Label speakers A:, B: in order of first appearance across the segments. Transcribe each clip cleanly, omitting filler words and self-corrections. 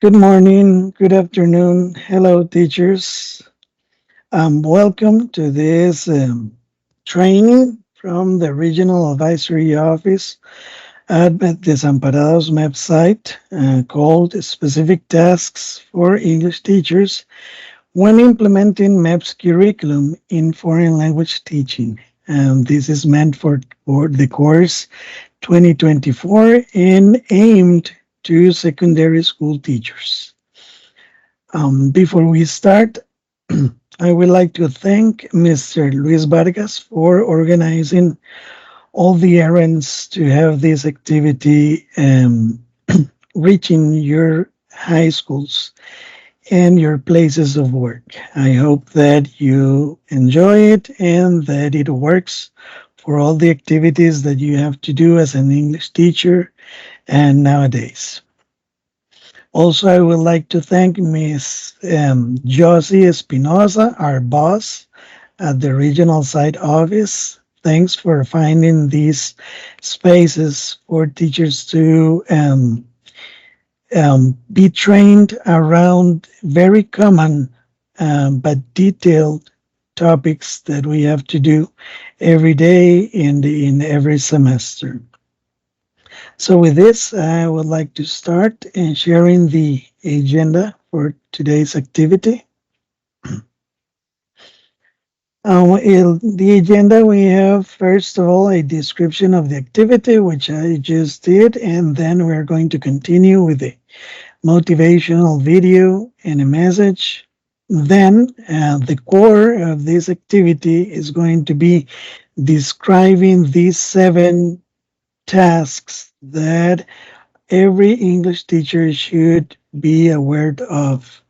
A: Good morning, good afternoon. Hello, teachers. Welcome to this training from the Regional Advisory Office at Desamparados website called Specific Tasks for English Teachers when Implementing MEP's Curriculum in Foreign Language Teaching. This is meant for the course 2024 and aimed to secondary school teachers. Before we start, I would like to thank Mr. Luis Vargas for organizing all the errands to have this activity reaching your high schools and your places of work. I hope that you enjoy it and that it works for all the activities that you have to do as an English teacher and nowadays. Also, I would like to thank Ms. Josie Espinosa, our boss at the regional site office. Thanks for finding these spaces for teachers to be trained around very common but detailed topics that we have to do every day and in every semester. So with this, I would like to start sharing the agenda for today's activity. In the agenda, we have, first of all, a description of the activity, which I just did, and then we're going to continue with the motivational video and a message. Then the core of this activity is going to be describing these 7 tasks that every English teacher should be aware of.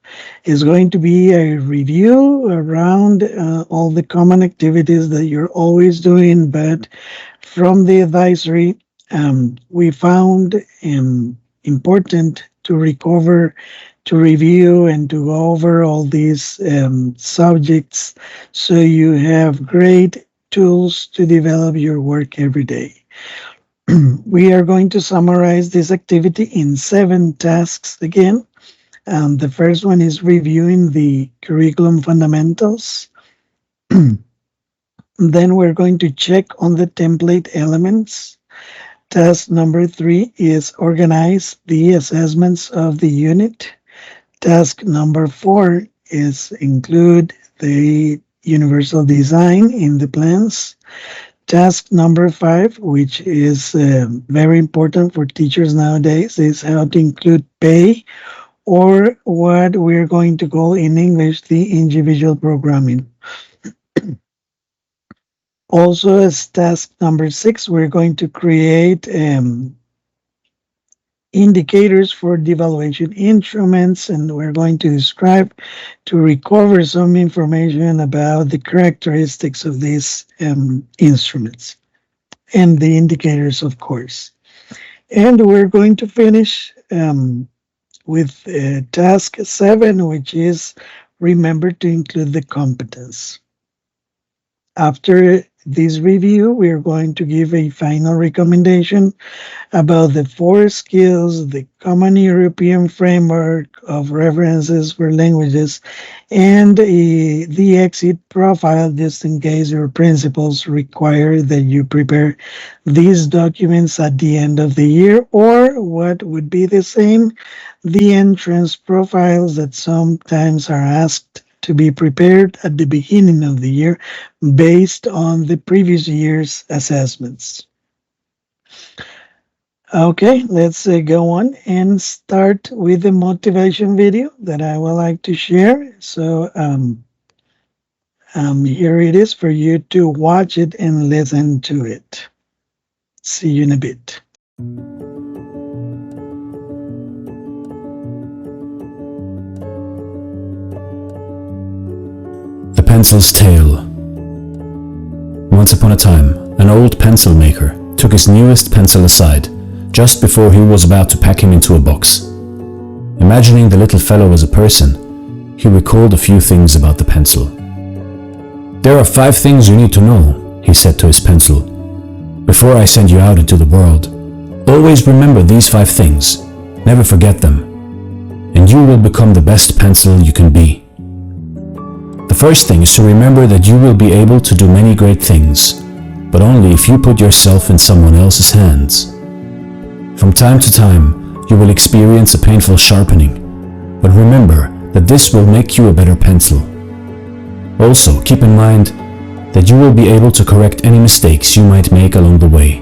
A: Is going to be a review around all the common activities that you're always doing, but from the advisory, we found important to recover, to review, and to go over all these subjects so you have great tools to develop your work every day. We are going to summarize this activity in 7 tasks again. The first one is reviewing the curriculum fundamentals. Then we're going to check on the template elements. Task number 3 is organize the assessments of the unit. Task number 4 is include the universal design in the plans. Task number 5, which is very important for teachers nowadays, is how to include pay, or what we're going to call in English the individual programming. Also, as task number 6, we're going to create indicators for the evaluation instruments, and we're going to describe, to recover some information about the characteristics of these instruments and the indicators, of course. And we're going to finish with task 7, which is remember to include the competence. After this review, we are going to give a final recommendation about the 4 skills, the Common European Framework of References for Languages, and the exit profile, just in case your principals require that you prepare these documents at the end of the year, or what would be the same, the entrance profiles that sometimes are asked to be prepared at the beginning of the year based on the previous year's assessments. Okay, let's go on and start with the motivation video that I would like to share. So here it is for you to watch it and listen to it. See you in a bit.
B: The Pencil's Tale. Once upon a time, an old pencil maker took his newest pencil aside just before he was about to pack him into a box. Imagining the little fellow as a person, he recalled a few things about the pencil. "There are 5 things you need to know," he said to his pencil. "Before I send you out into the world, always remember these 5 things. Never forget them. And you will become the best pencil you can be. The first thing is to remember that you will be able to do many great things, but only if you put yourself in someone else's hands. From time to time, you will experience a painful sharpening, but remember that this will make you a better pencil. Also, keep in mind that you will be able to correct any mistakes you might make along the way.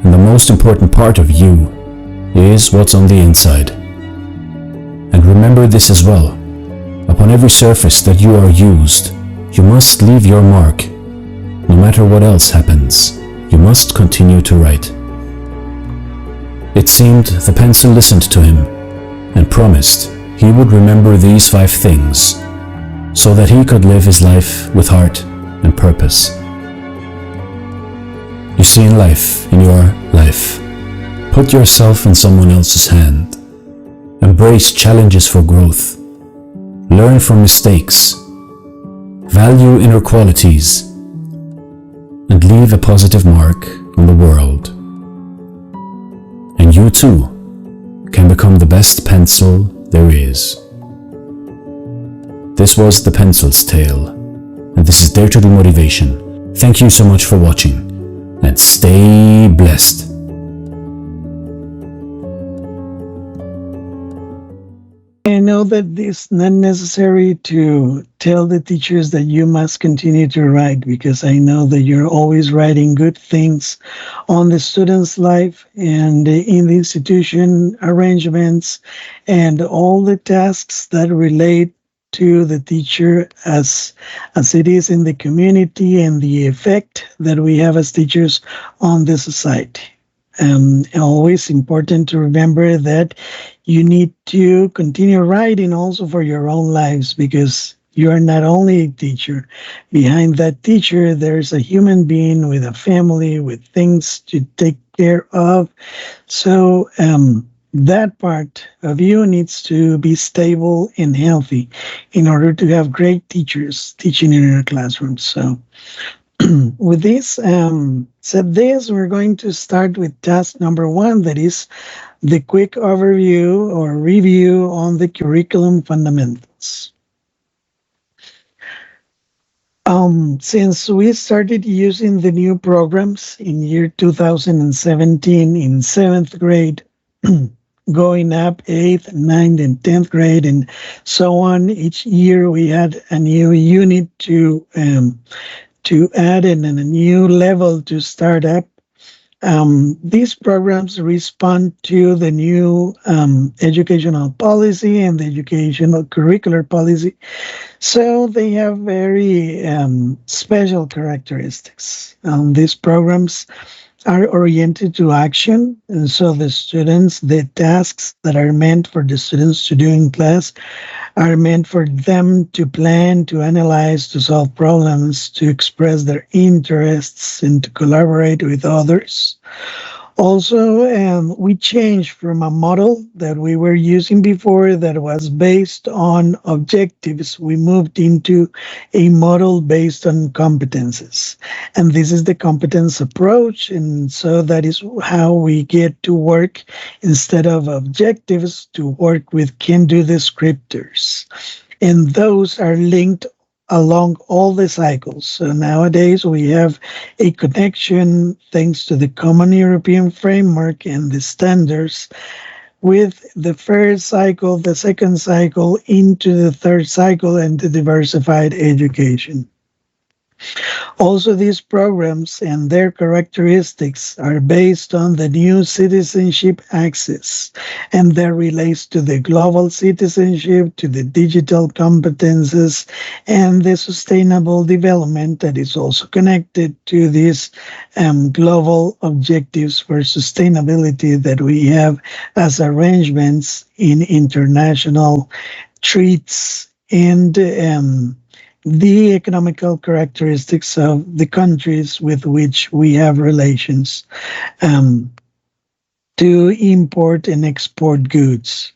B: And the most important part of you is what's on the inside. And remember this as well. Upon every surface that you are used, you must leave your mark. No matter what else happens, you must continue to write. It seemed the pencil listened to him and promised he would remember these 5 things so that he could live his life with heart and purpose. You see, in life, in your life, put yourself in someone else's hand. Embrace challenges for growth. Learn from mistakes. Value inner qualities. And leave a positive mark in the world. And you too can become the best pencil there is. This was The Pencil's Tale, and this is Dare to Do Motivation. Thank you so much for watching, and stay blessed.
A: I know that it's not necessary to tell the teachers that you must continue to write, because I know that you're always writing good things on the student's life and in the institution arrangements and all the tasks that relate to the teacher as it is in the community and the effect that we have as teachers on the society. Always important to remember that you need to continue writing also for your own lives, because you are not only a teacher. Behind that teacher, there's a human being with a family, with things to take care of. So that part of you needs to be stable and healthy in order to have great teachers teaching in your classroom. So with this, we're going to start with task number 1, that is the quick overview or review on the curriculum fundamentals. Since we started using the new programs in year 2017 in 7th grade, going up 8th, 9th, and 10th grade, and so on, each year we had a new unit to add and a new level to start up. These programs respond to the new educational policy and the educational curricular policy. So they have very special characteristics. These programs are oriented to action, and so the tasks that are meant for the students to do in class are meant for them to plan, to analyze, to solve problems, to express their interests, and to collaborate with others. Also, we changed from a model that we were using before that was based on objectives. We moved into a model based on competences. And this is the competence approach. And so that is how we get to work, instead of objectives, to work with can-do descriptors. And those are linked along all the cycles. So nowadays we have a connection, thanks to the Common European Framework and the standards, with the first cycle, the second cycle, into the third cycle, and the diversified education. Also, these programs and their characteristics are based on the new citizenship axis, and that relates to the global citizenship, to the digital competences, and the sustainable development that is also connected to these global objectives for sustainability that we have as arrangements in international treaties and the economical characteristics of the countries with which we have relations to import and export goods.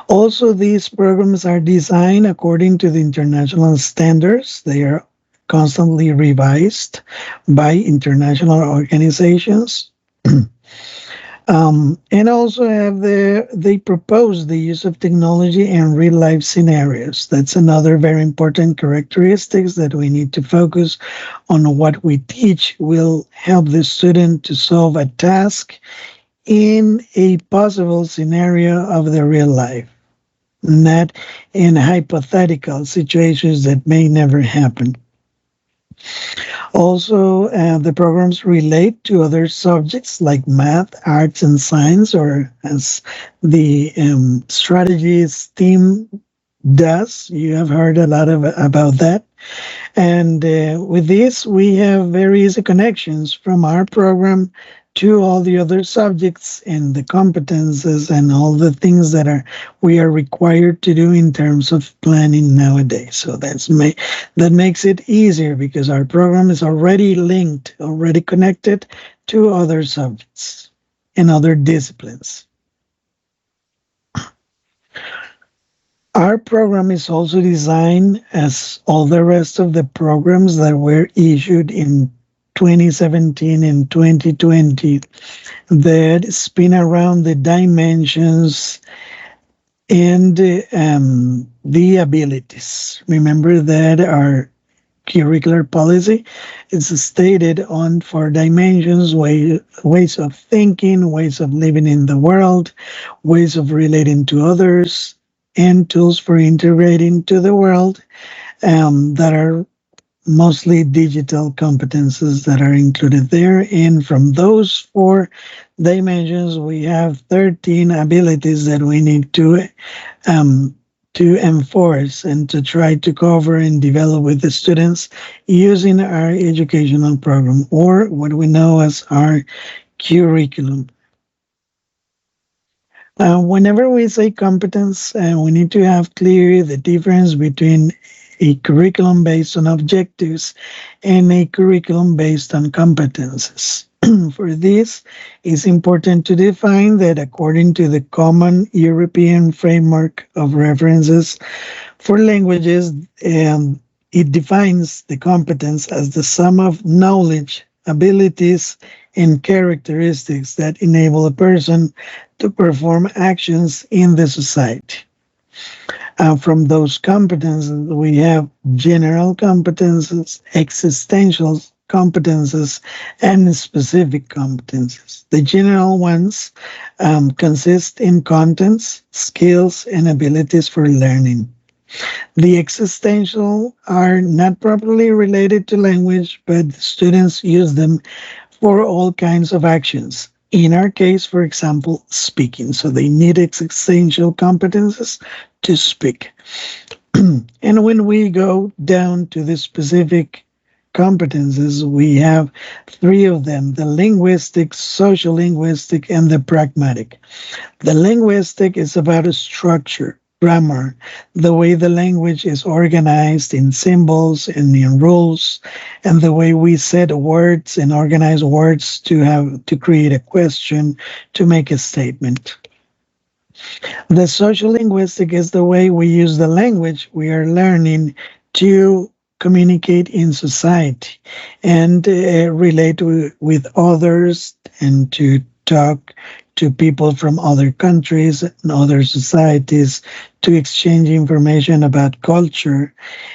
A: Also, these programs are designed according to the international standards. They are constantly revised by international organizations. And also have they propose the use of technology and real life scenarios. That's another very important characteristics that we need to focus on. What we teach will help the student to solve a task in a possible scenario of the real life, not in hypothetical situations that may never happen. Also, the programs relate to other subjects like math, arts, and science, or as the strategies team does. You have heard a lot about that. And with this, we have very easy connections from our program to all the other subjects and the competences and all the things that are we are required to do in terms of planning nowadays. So that makes it easier because our program is already linked, already connected to other subjects and other disciplines. Our program is also designed as all the rest of the programs that were issued in 2017 and 2020 that spin around the dimensions and the abilities. Remember that our curricular policy is stated on four dimensions: ways of thinking, ways of living in the world, ways of relating to others, and tools for integrating to the world, that are mostly digital competences that are included there. And from those four dimensions, we have 13 abilities that we need to enforce and to try to cover and develop with the students using our educational program, or what we know as our curriculum. Whenever we say competence, we need to have clear the difference between a curriculum based on objectives and a curriculum based on competences. For this, it's important to define that according to the Common European Framework of References for Languages, it defines the competence as the sum of knowledge, abilities, and characteristics that enable a person to perform actions in the society. From those competences, we have general competences, existential competences, and specific competences. The general ones consist in contents, skills, and abilities for learning. The existential are not properly related to language, but students use them for all kinds of actions. In our case, for example, speaking. So they need existential competences to speak. And when we go down to the specific competences, we have three of them: the linguistic, social linguistic, and the pragmatic. The linguistic is about a structure, grammar, the way the language is organized in symbols and in rules, and the way we set words and organize words to create a question, to make a statement. The social linguistic is the way we use the language we are learning to communicate in society and relate with others, and to talk to people from other countries and other societies, to exchange information about culture.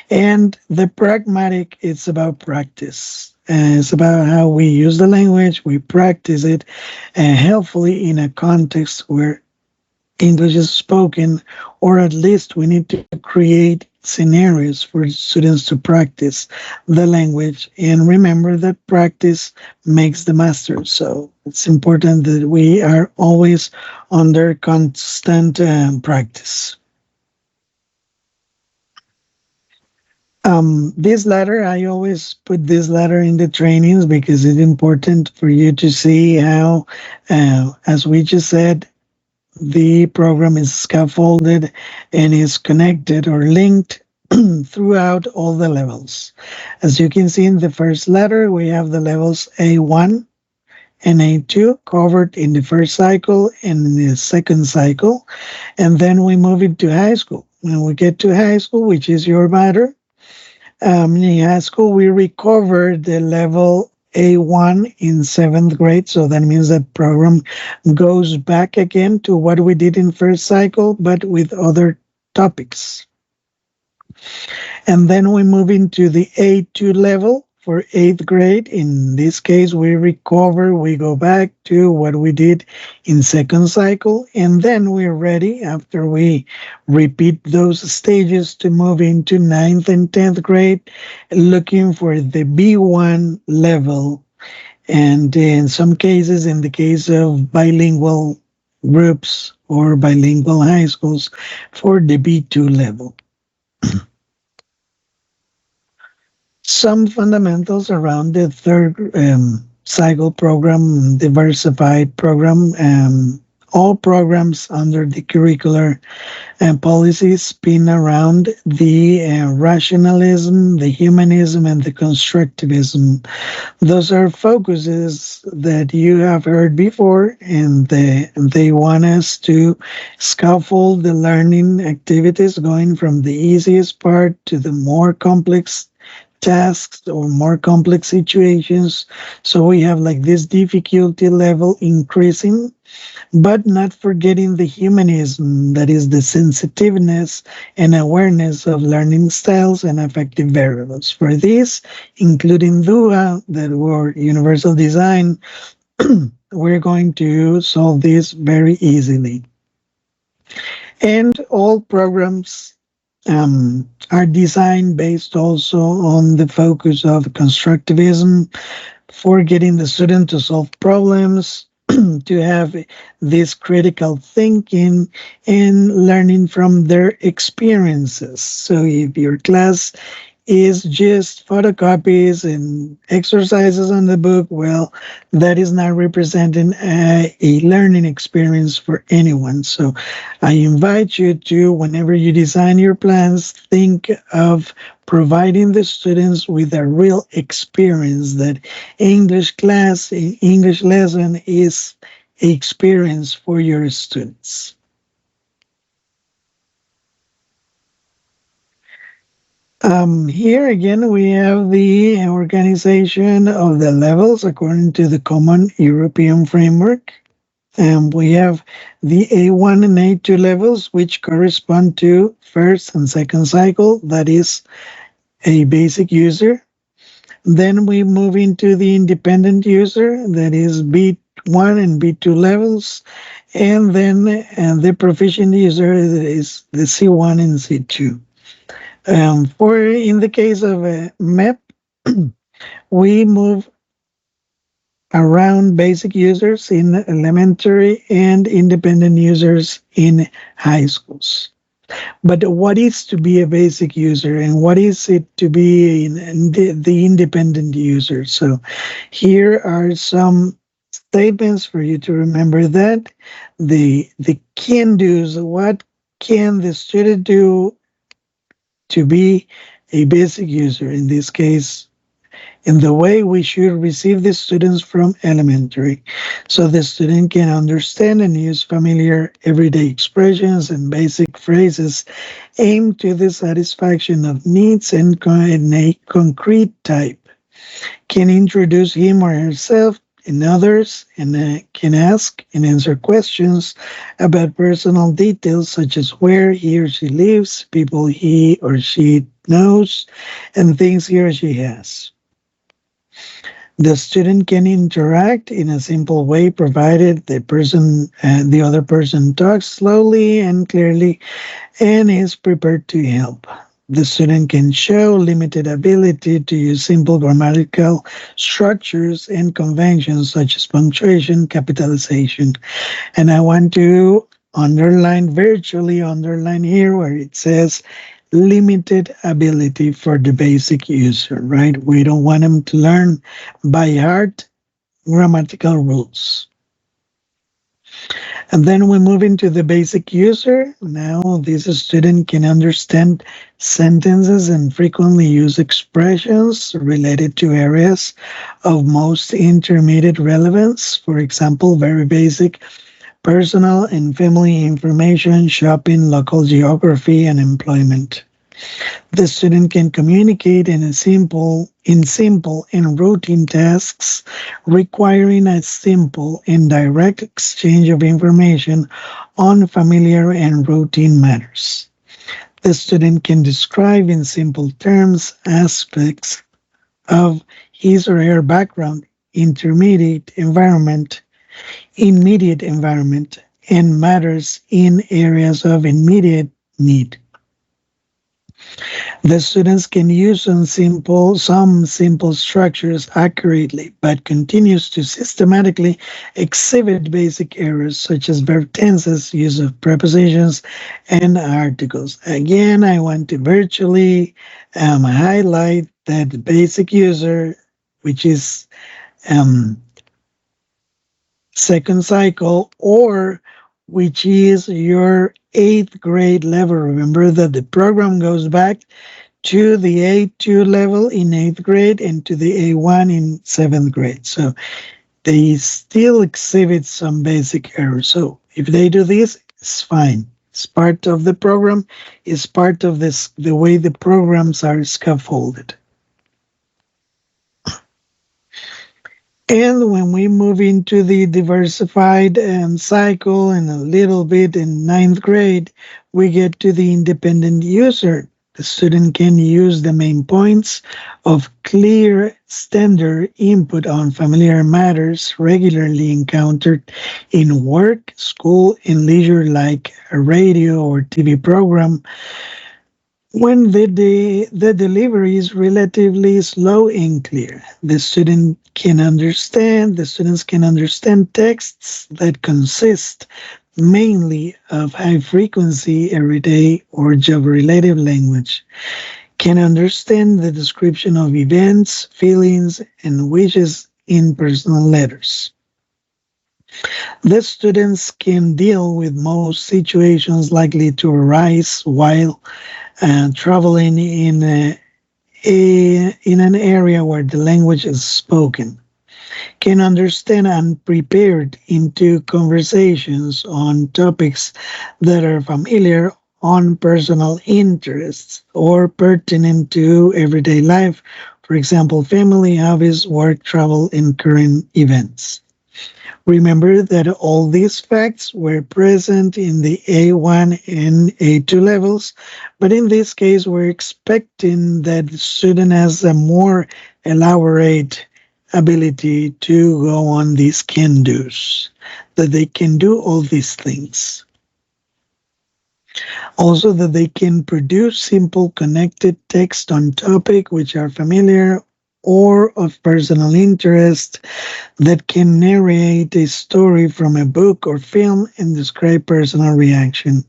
A: And the pragmatic, it's about practice. It's about how we use the language, we practice it, helpfully in a context where English is spoken, or at least we need to create scenarios for students to practice the language. And remember that practice makes the master. So it's important that we are always under constant practice. This letter, I always put this letter in the trainings because it's important for you to see how, as we just said, the program is scaffolded and is connected or linked throughout all the levels. As you can see in the first letter, we have the levels A1 and A2 covered in the first cycle and in the second cycle. And then we move into high school. When we get to high school, which is your matter, in high school, we recover the level A1 in seventh grade. So that means that program goes back again to what we did in first cycle, but with other topics. And then we move into the A2 level for eighth grade. In this case, we recover, we go back to what we did in second cycle, and then we're ready after we repeat those stages to move into ninth and 10th grade, looking for the B1 level. And in some cases, in the case of bilingual groups or bilingual high schools, for the B2 level. Some fundamentals around the third cycle program, diversified program. All programs under the curricular policies spin around the rationalism, the humanism, and the constructivism. Those are focuses that you have heard before, and they want us to scaffold the learning activities going from the easiest part to the more complex tasks or more complex situations. So we have like this difficulty level increasing, but not forgetting the humanism, that is the sensitiveness and awareness of learning styles and affective variables. For this, including DUA, that were universal design, we're going to solve this very easily. And all programs are designed based also on the focus of constructivism, for getting the student to solve problems, to have this critical thinking and learning from their experiences. So if your class is just photocopies and exercises on the book, well, that is not representing a learning experience for anyone. So I invite you to, whenever you design your plans, think of providing the students with a real experience, that English class, English lesson is an experience for your students. Here again, we have the organization of the levels according to the Common European Framework. We have the A1 and A2 levels, which correspond to first and second cycle, that is a basic user. Then we move into the independent user, that is B1 and B2 levels. And then the proficient user is the C1 and C2. For in the case of a MEP, we move around basic users in elementary and independent users in high schools. But what is to be a basic user and what is it to be the independent user? So here are some statements for you to remember that the can do's. What can the student do to be a basic user? In this case, in the way we should receive the students from elementary, so the student can understand and use familiar everyday expressions and basic phrases aimed to the satisfaction of needs and in a concrete type, can introduce him or herself and others, and can ask and answer questions about personal details such as where he or she lives, people he or she knows, and things he or she has. The student can interact in a simple way, provided the other person talks slowly and clearly and is prepared to help. The student can show limited ability to use simple grammatical structures and conventions such as punctuation, capitalization. And I want to virtually underline here where it says limited ability for the basic user, right? We don't want them to learn by heart grammatical rules. And then we move into the basic user. Now this student can understand sentences and frequently use expressions related to areas of most intermediate relevance. For example, very basic personal and family information, shopping, local geography, and employment. The student can communicate in simple and routine tasks requiring a simple and direct exchange of information on familiar and routine matters. The student can describe in simple terms aspects of his or her background, intermediate environment, immediate environment, and matters in areas of immediate need. The students can use some simple structures accurately, but continues to systematically exhibit basic errors such as verb tenses, use of prepositions, and articles. Again, I want to virtually highlight that basic user, which is um, second cycle, or which is your eighth grade level. Remember that the program goes back to the A2 level in eighth grade and to the A1 in seventh grade. So they still exhibit some basic errors. So if they do this, it's fine. It's part of the program, it's part of this the way the programs are scaffolded. And when we move into the diversified cycle and a little bit in ninth grade, we get to the independent user. The student can use the main points of clear standard input on familiar matters regularly encountered in work, school, and leisure, like a radio or TV program, when the delivery is relatively slow and clear. The students can understand texts that consist mainly of high frequency, everyday, or job related language, can understand the description of events, feelings, and wishes in personal letters. The students can deal with most situations likely to arise while traveling in an area where the language is spoken, can understand and prepared into conversations on topics that are familiar on personal interests or pertinent to everyday life, for example, family, hobbies, work, travel, and current events. Remember that all these facts were present in the A1 and A2 levels, but in this case, we're expecting that the student has a more elaborate ability to go on these can-dos, that they can do all these things. Also, that they can produce simple connected text on topic which are familiar or of personal interest, that can narrate a story from a book or film and describe personal reaction,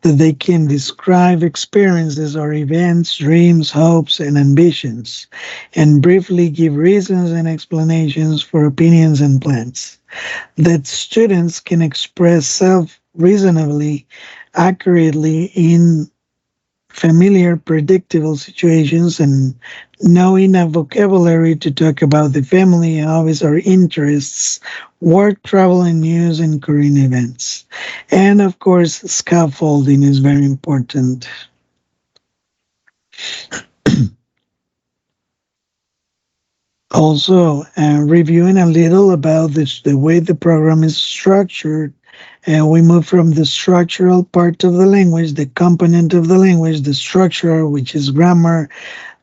A: that they can describe experiences or events, dreams, hopes, and ambitions, and briefly give reasons and explanations for opinions and plans, that students can express self reasonably accurately in familiar, predictable situations, and knowing a vocabulary to talk about the family, hobbies, or interests, work, travel, and news, and current events. And of course, scaffolding is very important. Also, reviewing a little about the way the program is structured, we move from the structural part of the language, the component of the language, the structure, which is grammar,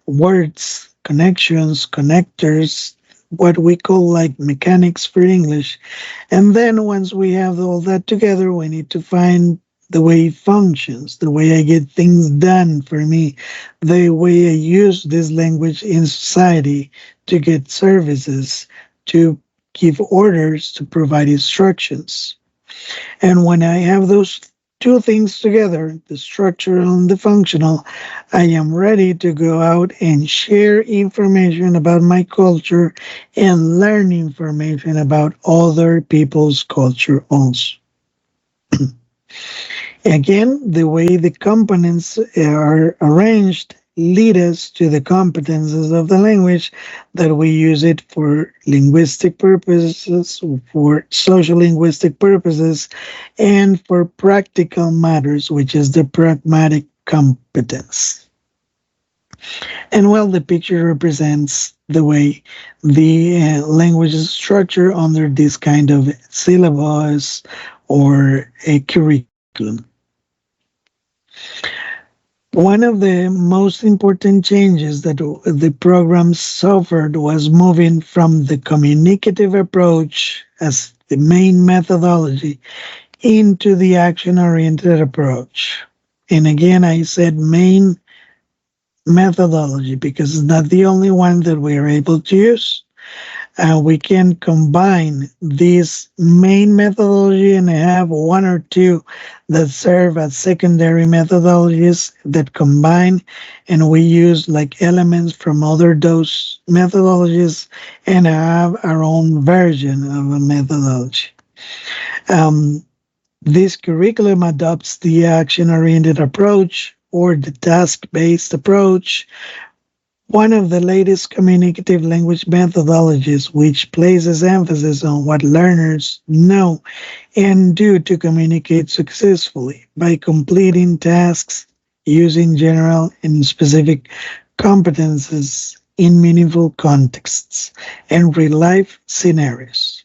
A: words, connections, connectors, what we call like mechanics for English. And then once we have all that together, we need to find the way it functions, the way I get things done for me, the way I use this language in society to get services, to give orders, to provide instructions. And when I have those two things together, the structural and the functional, I am ready to go out and share information about my culture and learn information about other people's culture also. Again, the way the components are arranged lead us to the competences of the language, that we use it for linguistic purposes, for social linguistic purposes, and for practical matters, which is the pragmatic competence. And well, the picture represents the way the language is structured under this kind of syllabus or a curriculum. One of the most important changes that the program suffered was moving from the communicative approach as the main methodology into the action oriented approach. And again, I said main methodology because it's not the only one that we are able to use. We can combine this main methodology and have one or two that serve as secondary methodologies that combine, and we use like elements from other those methodologies and have our own version of a methodology. Um, this curriculum adopts the action-oriented approach or the task-based approach, one of the latest communicative language methodologies, which places emphasis on what learners know and do to communicate successfully by completing tasks using general and specific competences in meaningful contexts and real life scenarios.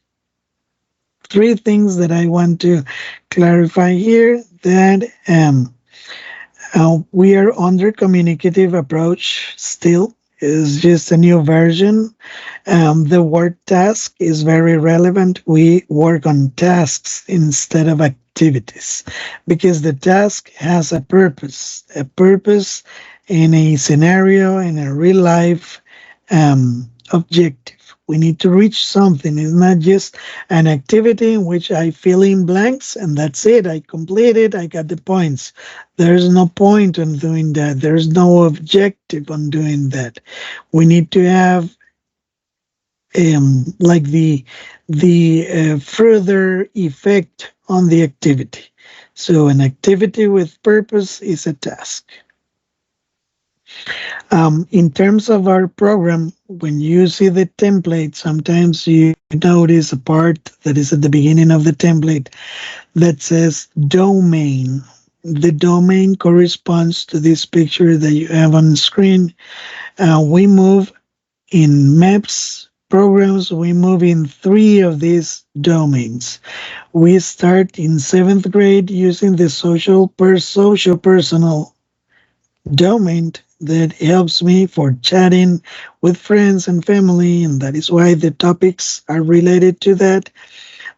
A: Three things that I want to clarify here that we are under communicative approach still. Is just a new version. The word task is very relevant. We work on tasks instead of activities because the task has a purpose in a scenario, in a real life objective. We need to reach something. It's not just an activity in which I fill in blanks and that's it. I completed, I got the points. There's no point on doing that. There's no objective on doing that. We need to have like the further effect on the activity. So an activity with purpose is a task. In terms of our program, when you see the template, sometimes you notice a part that is at the beginning of the template that says domain. The domain corresponds to this picture that you have on the screen. We move in maps programs, we move in three of these domains. We start in 7th grade using the social personal domain that helps me for chatting with friends and family, and that is why the topics are related to that.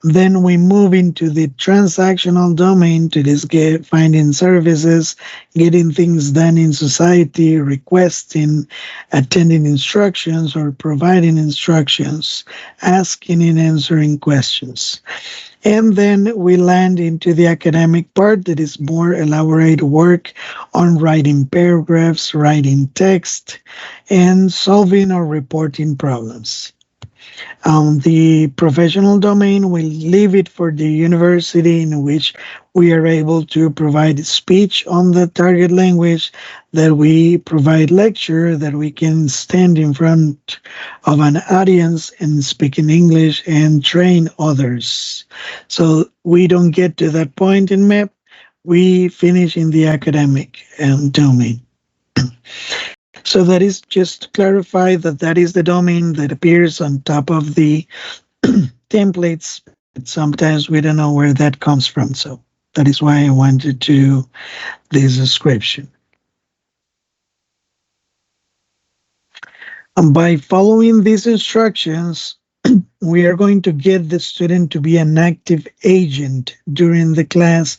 A: Then we move into the transactional domain to this finding services, getting things done in society, requesting, attending instructions or providing instructions, asking and answering questions. And then we land into the academic part that is more elaborate work on writing paragraphs, writing text, and solving or reporting problems. The professional domain, we leave it for the university in which we are able to provide speech on the target language, that we provide lecture, that we can stand in front of an audience and speak in English and train others. So we don't get to that point in MEP. We finish in the academic domain. So that is just to clarify that that is the domain that appears on top of the templates. But sometimes we don't know where that comes from. So that is why I wanted to this description. And by following these instructions, we are going to get the student to be an active agent during the class,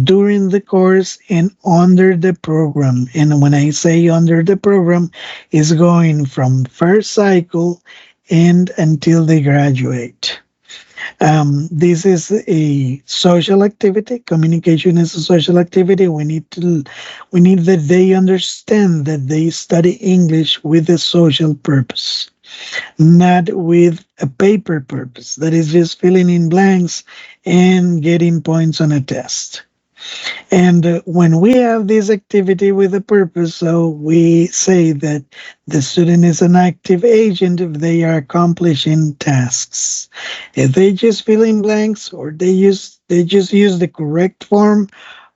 A: during the course, and under the program. And when I say under the program, is going from first cycle and until they graduate. This is a social activity. Communication is a social activity. We need that they understand that they study English with a social purpose, not with a paper purpose that is just filling in blanks and getting points on a test. And when we have this activity with a purpose, so we say that the student is an active agent if they are accomplishing tasks. If they just fill in blanks or they just use the correct form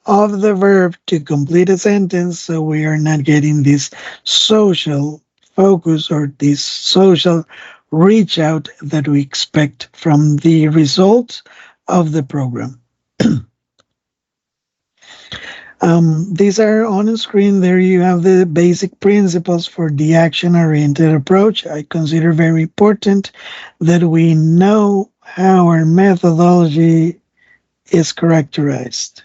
A: of the verb to complete a sentence, so we are not getting this social focus or this social reach out that we expect from the results of the program. These are on the screen. There you have the basic principles for the action-oriented approach. I consider very important that we know how our methodology is characterized,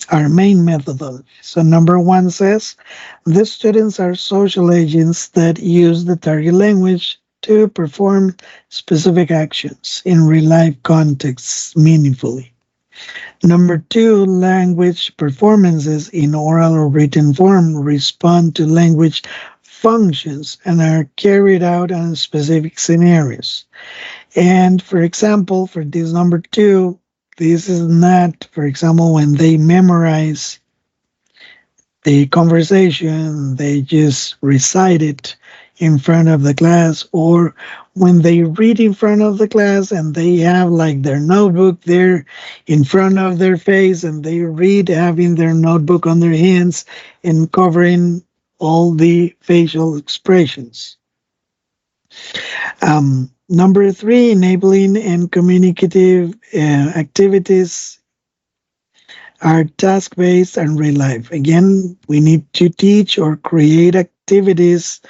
A: our main methodology. So number one says, the students are social agents that use the target language to perform specific actions in real-life contexts meaningfully. Number two, language performances in oral or written form respond to language functions and are carried out on specific scenarios. And for example, for this number two, this is not, for example, when they memorize the conversation, they just recite it in front of the class, or when they read in front of the class and they have like their notebook there in front of their face and they read having their notebook on their hands and covering all the facial expressions. Number three, enabling and communicative activities are task-based and real life. Again, we need to teach or create activities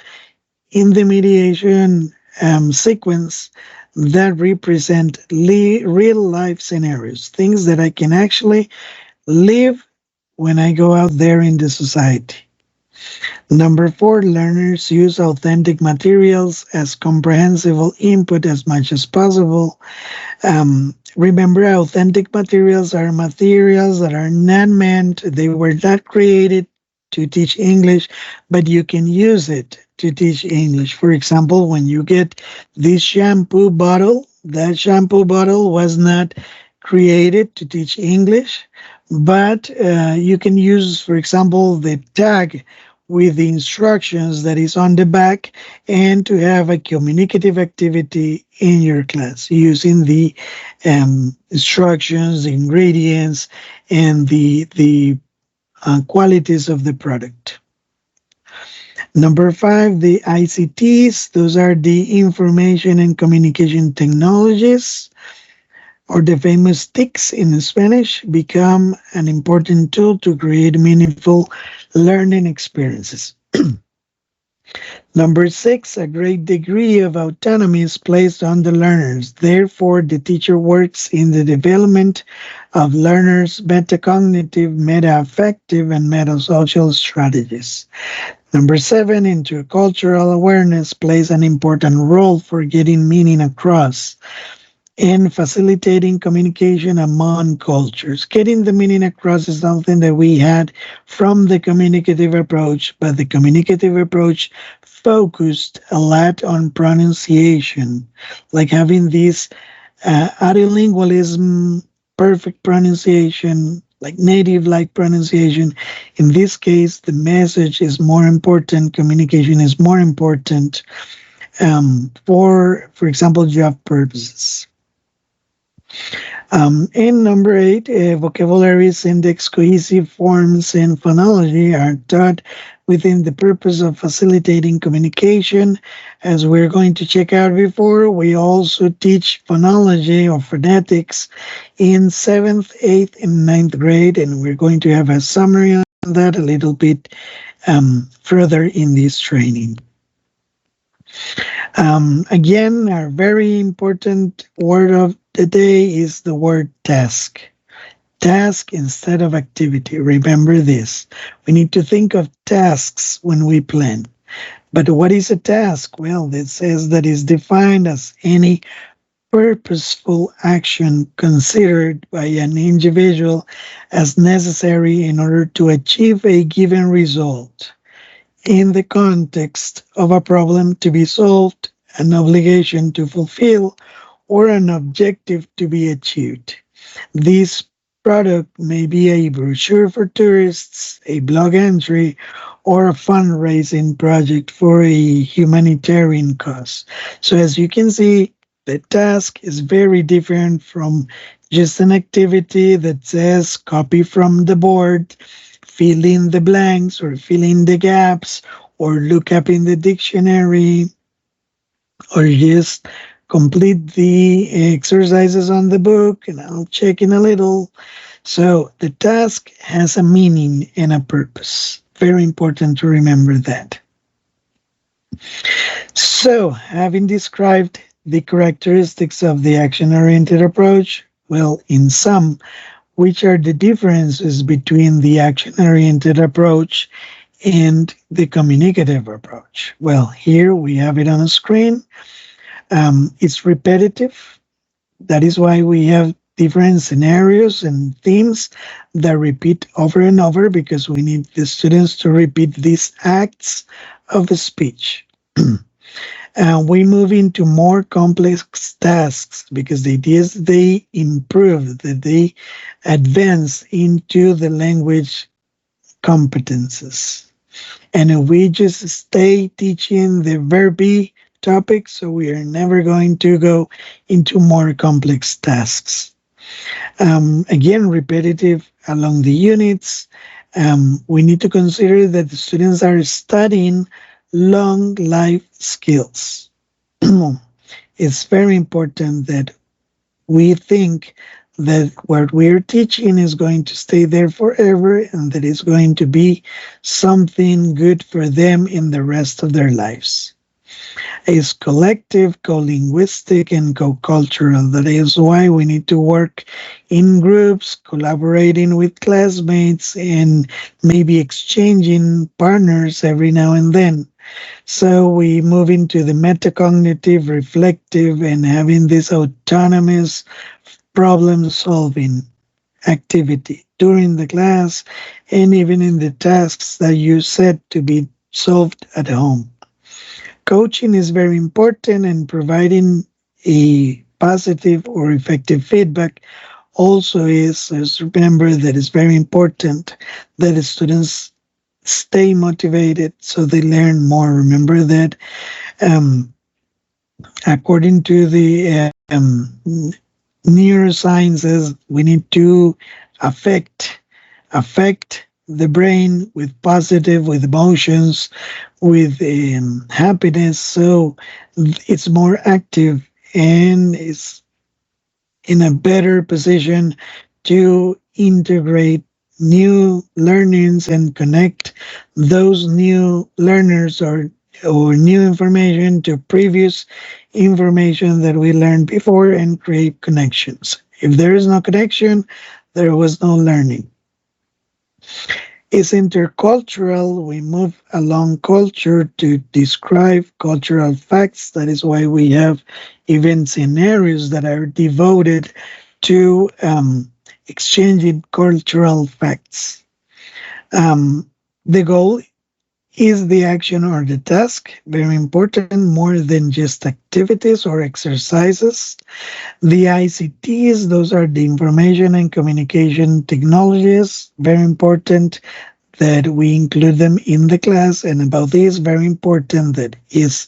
A: in the mediation sequence that represent real life scenarios, things that I can actually live when I go out there in the society. Number four, learners use authentic materials as comprehensible input as much as possible. Remember, authentic materials are materials that are not meant, they were not created to teach English, but you can use it to teach English. For example, when you get this shampoo bottle, that shampoo bottle was not created to teach English, but you can use, for example, the tag with the instructions that is on the back and to have a communicative activity in your class using the instructions, the ingredients, and the qualities of the product. Number five, the ICTs. Those are the information and communication technologies, or the famous TICs in Spanish, become an important tool to create meaningful learning experiences. Number six, a great degree of autonomy is placed on the learners. Therefore, the teacher works in the development of learners' metacognitive, meta-affective, and meta-social strategies. Number seven, intercultural awareness plays an important role for getting meaning across and facilitating communication among cultures. Getting the meaning across is something that we had from the communicative approach, but the communicative approach focused a lot on pronunciation, like having this adilingualism, perfect pronunciation, like native-like pronunciation. In this case, the message is more important, communication is more important for example, job purposes. And number eight, vocabularies, index, cohesive forms, and phonology are taught within the purpose of facilitating communication. As we're going to check out before, we also teach phonology or phonetics in 7th, 8th, and 9th grade, and we're going to have a summary on that a little bit further in this training. Again, our very important word of the day is the word task. Task instead of activity. Remember this. We need to think of tasks when we plan. But what is a task? Well, it says that is defined as any purposeful action considered by an individual as necessary in order to achieve a given result in the context of a problem to be solved, an obligation to fulfill, or an objective to be achieved. This product may be a brochure for tourists, a blog entry, or a fundraising project for a humanitarian cause. So as you can see, the task is very different from just an activity that says copy from the board, fill in the blanks or fill in the gaps, or look up in the dictionary, or just complete the exercises on the book, and I'll check in a little. So the task has a meaning and a purpose. Very important to remember that. So, having described the characteristics of the action-oriented approach, well, in sum, which are the differences between the action-oriented approach and the communicative approach? Well, here we have it on the screen. It's repetitive. That is why we have different scenarios and themes that repeat over and over, because we need the students to repeat these acts of the speech. We move into more complex tasks because the idea is they improve, that they advance into the language competences. And if we just stay teaching the verb be topic, so we are never going to go into more complex tasks. Again, repetitive along the units. We need to consider that the students are studying long life skills. It's very important that we think that what we're teaching is going to stay there forever and that it's going to be something good for them in the rest of their lives. It's collective, co-linguistic, and co-cultural. That is why we need to work in groups, collaborating with classmates, and maybe exchanging partners every now and then. So we move into the metacognitive, reflective, and having this autonomous problem-solving activity during the class and even in the tasks that you set to be solved at home. Coaching is very important, and providing a positive or effective feedback also is. Just remember that it's very important that the students stay motivated so they learn more. Remember that according to the neurosciences, we need to affect the brain with positive, with emotions, with happiness, so it's more active and is in a better position to integrate new learnings and connect those new learners or new information to previous information that we learned before and create connections. If there is no connection, there was no learning. It's intercultural. We move along culture to describe cultural facts. That is why we have event scenarios that are devoted to exchanging cultural facts. The goal is the action or the task, very important, more than just activities or exercises. The ICTs, those are the information and communication technologies, very important that we include them in the class. And about this, very important that is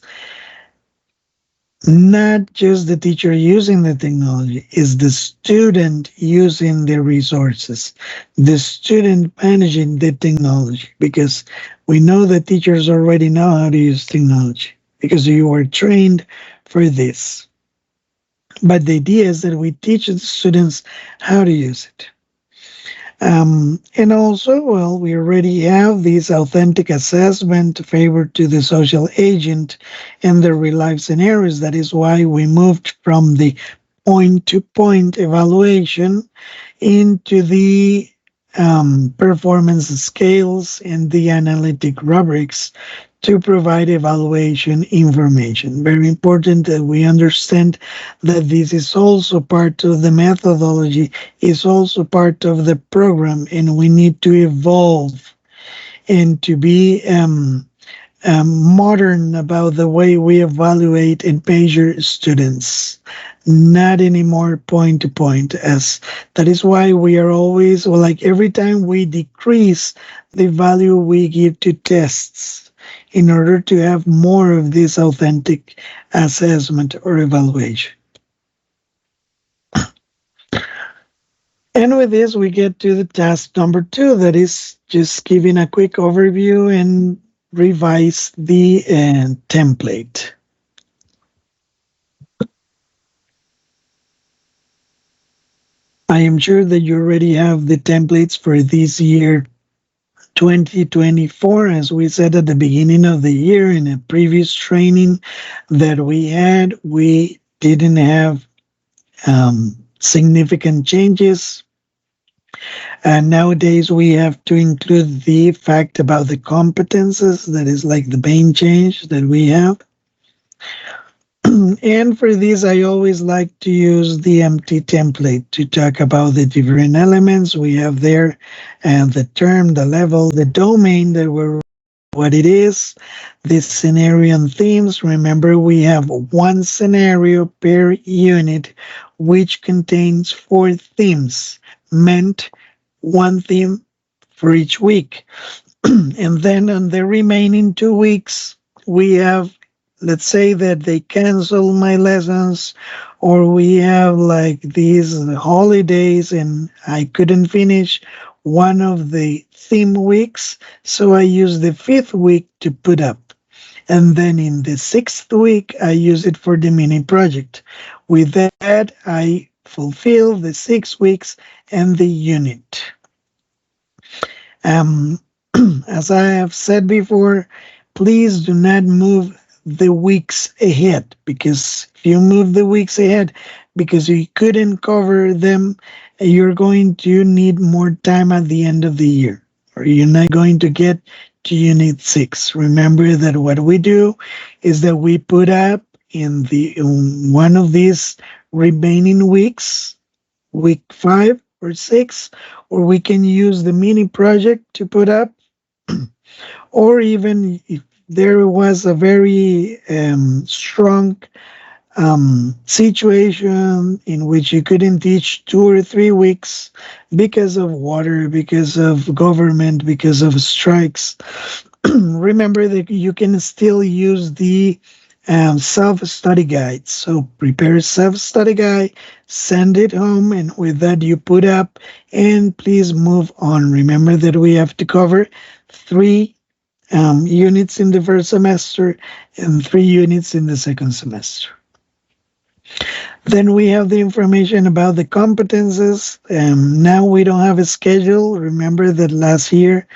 A: not just the teacher using the technology, is the student using the resources, the student managing the technology, because we know that teachers already know how to use technology because you are trained for this. But the idea is that we teach the students how to use it. And also, well, we already have this authentic assessment favored to the social agent and the real life scenarios. That is why we moved from the point-to-point evaluation into the performance scales and the analytic rubrics to provide evaluation information. Very important that we understand that this is also part of the methodology, is also part of the program, and we need to evolve and to be modern about the way we evaluate and measure students. Not anymore point to point, as that is why we are always, well, like every time we decrease the value we give to tests in order to have more of this authentic assessment or evaluation. And with this, we get to the task number 2, that is just giving a quick overview and revise the template. I am sure that you already have the templates for this year 2024, as we said at the beginning of the year in a previous training that we had. We didn't have significant changes. And nowadays we have to include the fact about the competences. That is like the main change that we have. And for this, I always like to use the empty template to talk about the different elements we have there, and the term, the level, the domain that we're what it is, the scenario and themes. Remember, we have one scenario per unit, which contains 4 themes, meant one theme for each week. And then on the remaining 2 weeks, we have, let's say that they cancel my lessons, or we have like these holidays and I couldn't finish one of the theme weeks, so I use the 5th week to put up. And then in the 6th week, I use it for the mini project. With that, I fulfill the 6 weeks and the unit. As I have said before, please do not move the weeks ahead, because if you move the weeks ahead because you couldn't cover them, you're going to need more time at the end of the year, or you're not going to get to unit 6. Remember that what we do is that we put up in one of these remaining weeks, week 5 or 6, or we can use the mini project to put up, or even if there was a very strong situation in which you couldn't teach 2 or 3 weeks because of water, because of government, because of strikes. Remember that you can still use the self-study guide. So prepare a self-study guide, send it home, and with that you put up, and please move on. Remember that we have to cover 3 units in the first semester and 3 units in the second semester. Then we have the information about the competences. Now we don't have a schedule. Remember that last year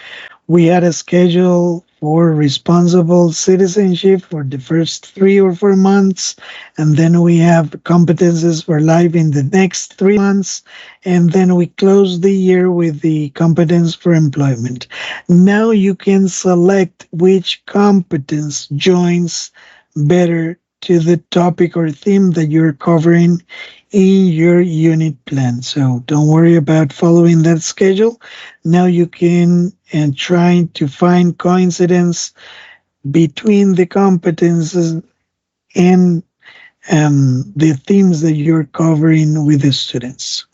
A: we had a schedule for responsible citizenship for the first 3 or 4 months, and then we have competences for life in the next 3 months, and then we close the year with the competence for employment. Now you can select which competence joins better to the topic or theme that you're covering in your unit plan. So don't worry about following that schedule. Now you can try to find coincidence between the competences and the themes that you're covering with the students.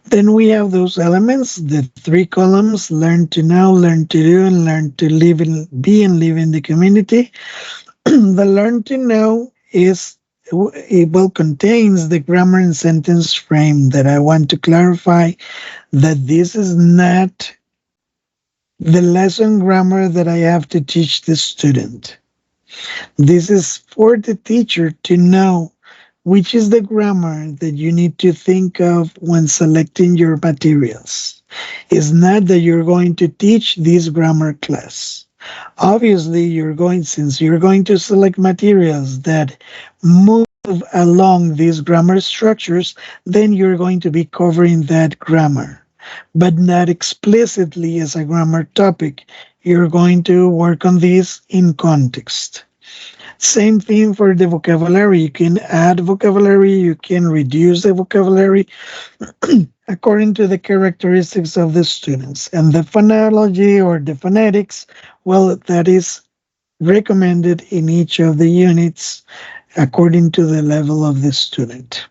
A: Then we have those elements, the 3 columns: learn to know, learn to do, and learn to live and be and live in the community. The learn to know contains the grammar and sentence frame that I want to clarify that this is not the lesson grammar that I have to teach the student. This is for the teacher to know which is the grammar that you need to think of when selecting your materials. It's not that you're going to teach this grammar class. Obviously, since you're going to select materials that move along these grammar structures, then you're going to be covering that grammar, but not explicitly as a grammar topic. You're going to work on this in context. Same thing for the vocabulary. You can add vocabulary, you can reduce the vocabulary according to the characteristics of the students. And the phonology or the phonetics, well, that is recommended in each of the units according to the level of the student.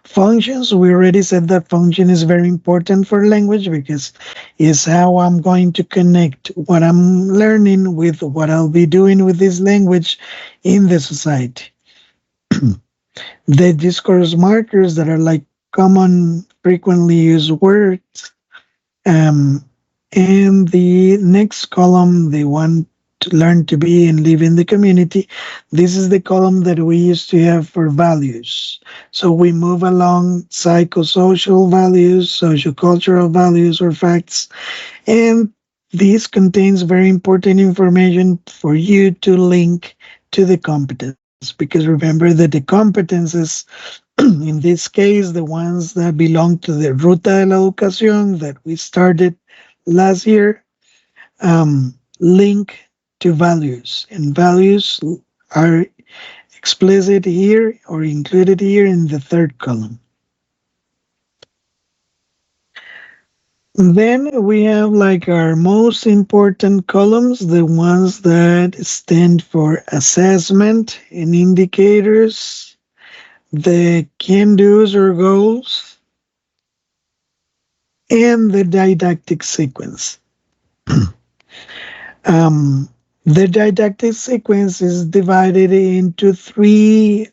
A: Functions, we already said that function is very important for language because it's how I'm going to connect what I'm learning with what I'll be doing with this language in the society. The discourse markers that are like common, frequently used words. Um, and the next column, the one to learn to be and live in the community, this is the column that we used to have for values. So we move along psychosocial values, sociocultural values, or facts. And this contains very important information for you to link to the competence. Because remember that the competences, in this case, the ones that belong to the Ruta de la Educación that we started last year, link to values. And values are explicit here or included here in the third column. Then we have like our most important columns, the ones that stand for assessment and indicators, the can-dos or goals, and the didactic sequence. The didactic sequence is divided into three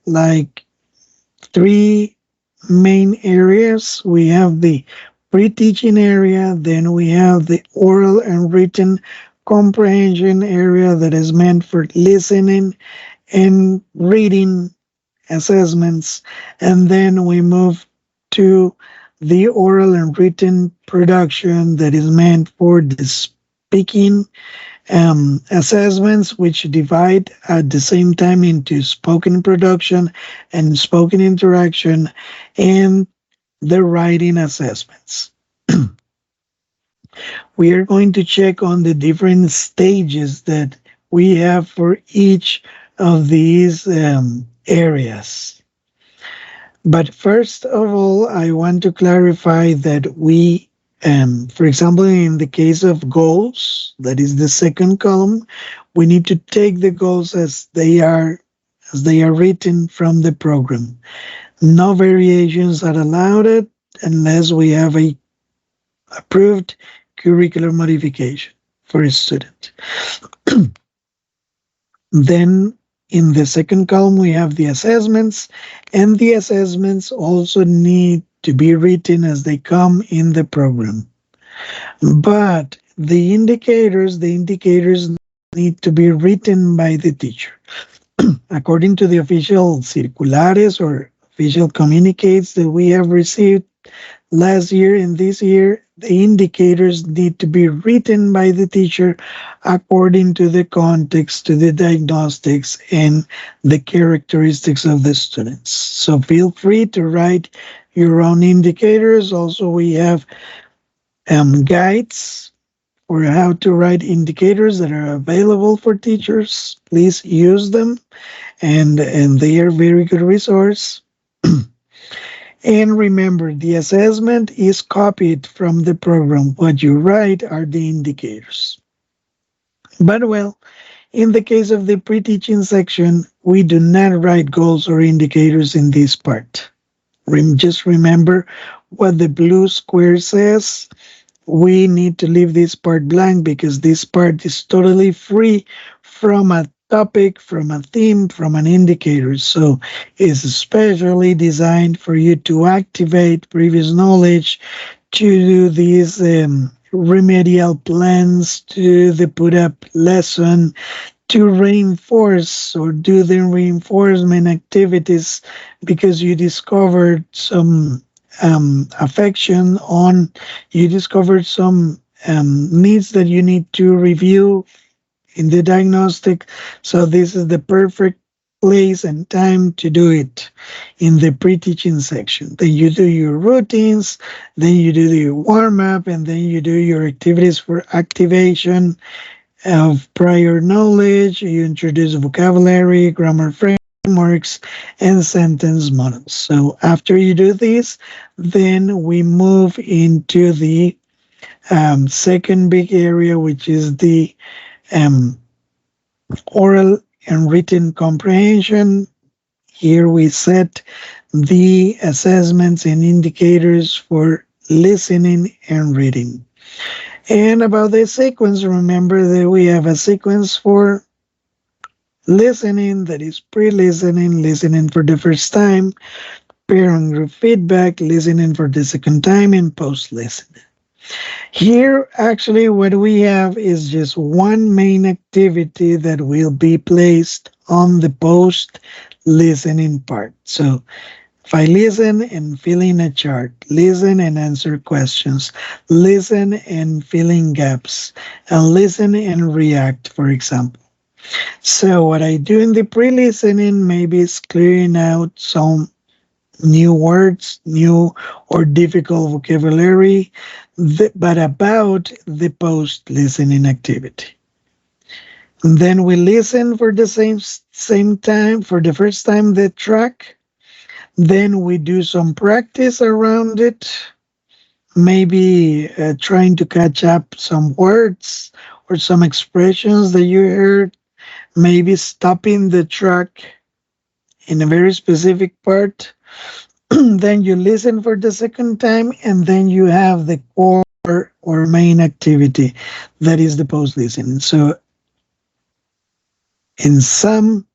A: main areas. We have the pre-teaching area, then we have the oral and written comprehension area that is meant for listening and reading assessments, and then we move to the oral and written production that is meant for the speaking assessments, which divide at the same time into spoken production and spoken interaction, and the writing assessments. We are going to check on the different stages that we have for each of these areas. But first of all, I want to clarify that we, for example, in the case of goals, that is the second column, we need to take the goals as they are written from the program. No variations are allowed unless we have a approved curricular modification for a student. Then in the second column, we have the assessments, and the assessments also need to be written as they come in the program. But the indicators need to be written by the teacher. According to the official circulares or official communiques that we have received last year and this year, the indicators need to be written by the teacher according to the context, to the diagnostics, and the characteristics of the students. So feel free to write your own indicators. Also, we have guides for how to write indicators that are available for teachers. Please use them, and they are very good resource. And remember, the assessment is copied from the program. What you write are the indicators. But well, in the case of the pre-teaching section, we do not write goals or indicators in this part. Just remember what the blue square says. We need to leave this part blank because this part is totally free from a topic, from a theme, from an indicator. So it's especially designed for you to activate previous knowledge, to do these remedial plans, to do the put up lesson, to reinforce or do the reinforcement activities because you discovered some affection on, you discovered some needs that you need to review in the diagnostic. So this is the perfect place and time to do it in the pre-teaching section. Then you do your routines, then you do the warm-up, and then you do your activities for activation of prior knowledge. You introduce vocabulary, grammar frameworks, and sentence models. So after you do this, then we move into the second big area, which is the oral and written comprehension. Here we set the assessments and indicators for listening and reading. And about the sequence, remember that we have a sequence for listening, that is pre-listening, listening for the first time, parent group feedback, listening for the second time, and post listening. Here, actually, what we have is just one main activity that will be placed on the post listening part. So if I listen and fill in a chart, listen and answer questions, listen and fill in gaps, and listen and react, for example. So what I do in the pre-listening maybe is clearing out some new words, new or difficult vocabulary, but about the post-listening activity. And then we listen for the same time for the first time the track. Then we do some practice around it, maybe trying to catch up some words or some expressions that you heard, maybe stopping the track in a very specific part. Then you listen for the second time, and then you have the core or main activity that is the post listening. So, in sum,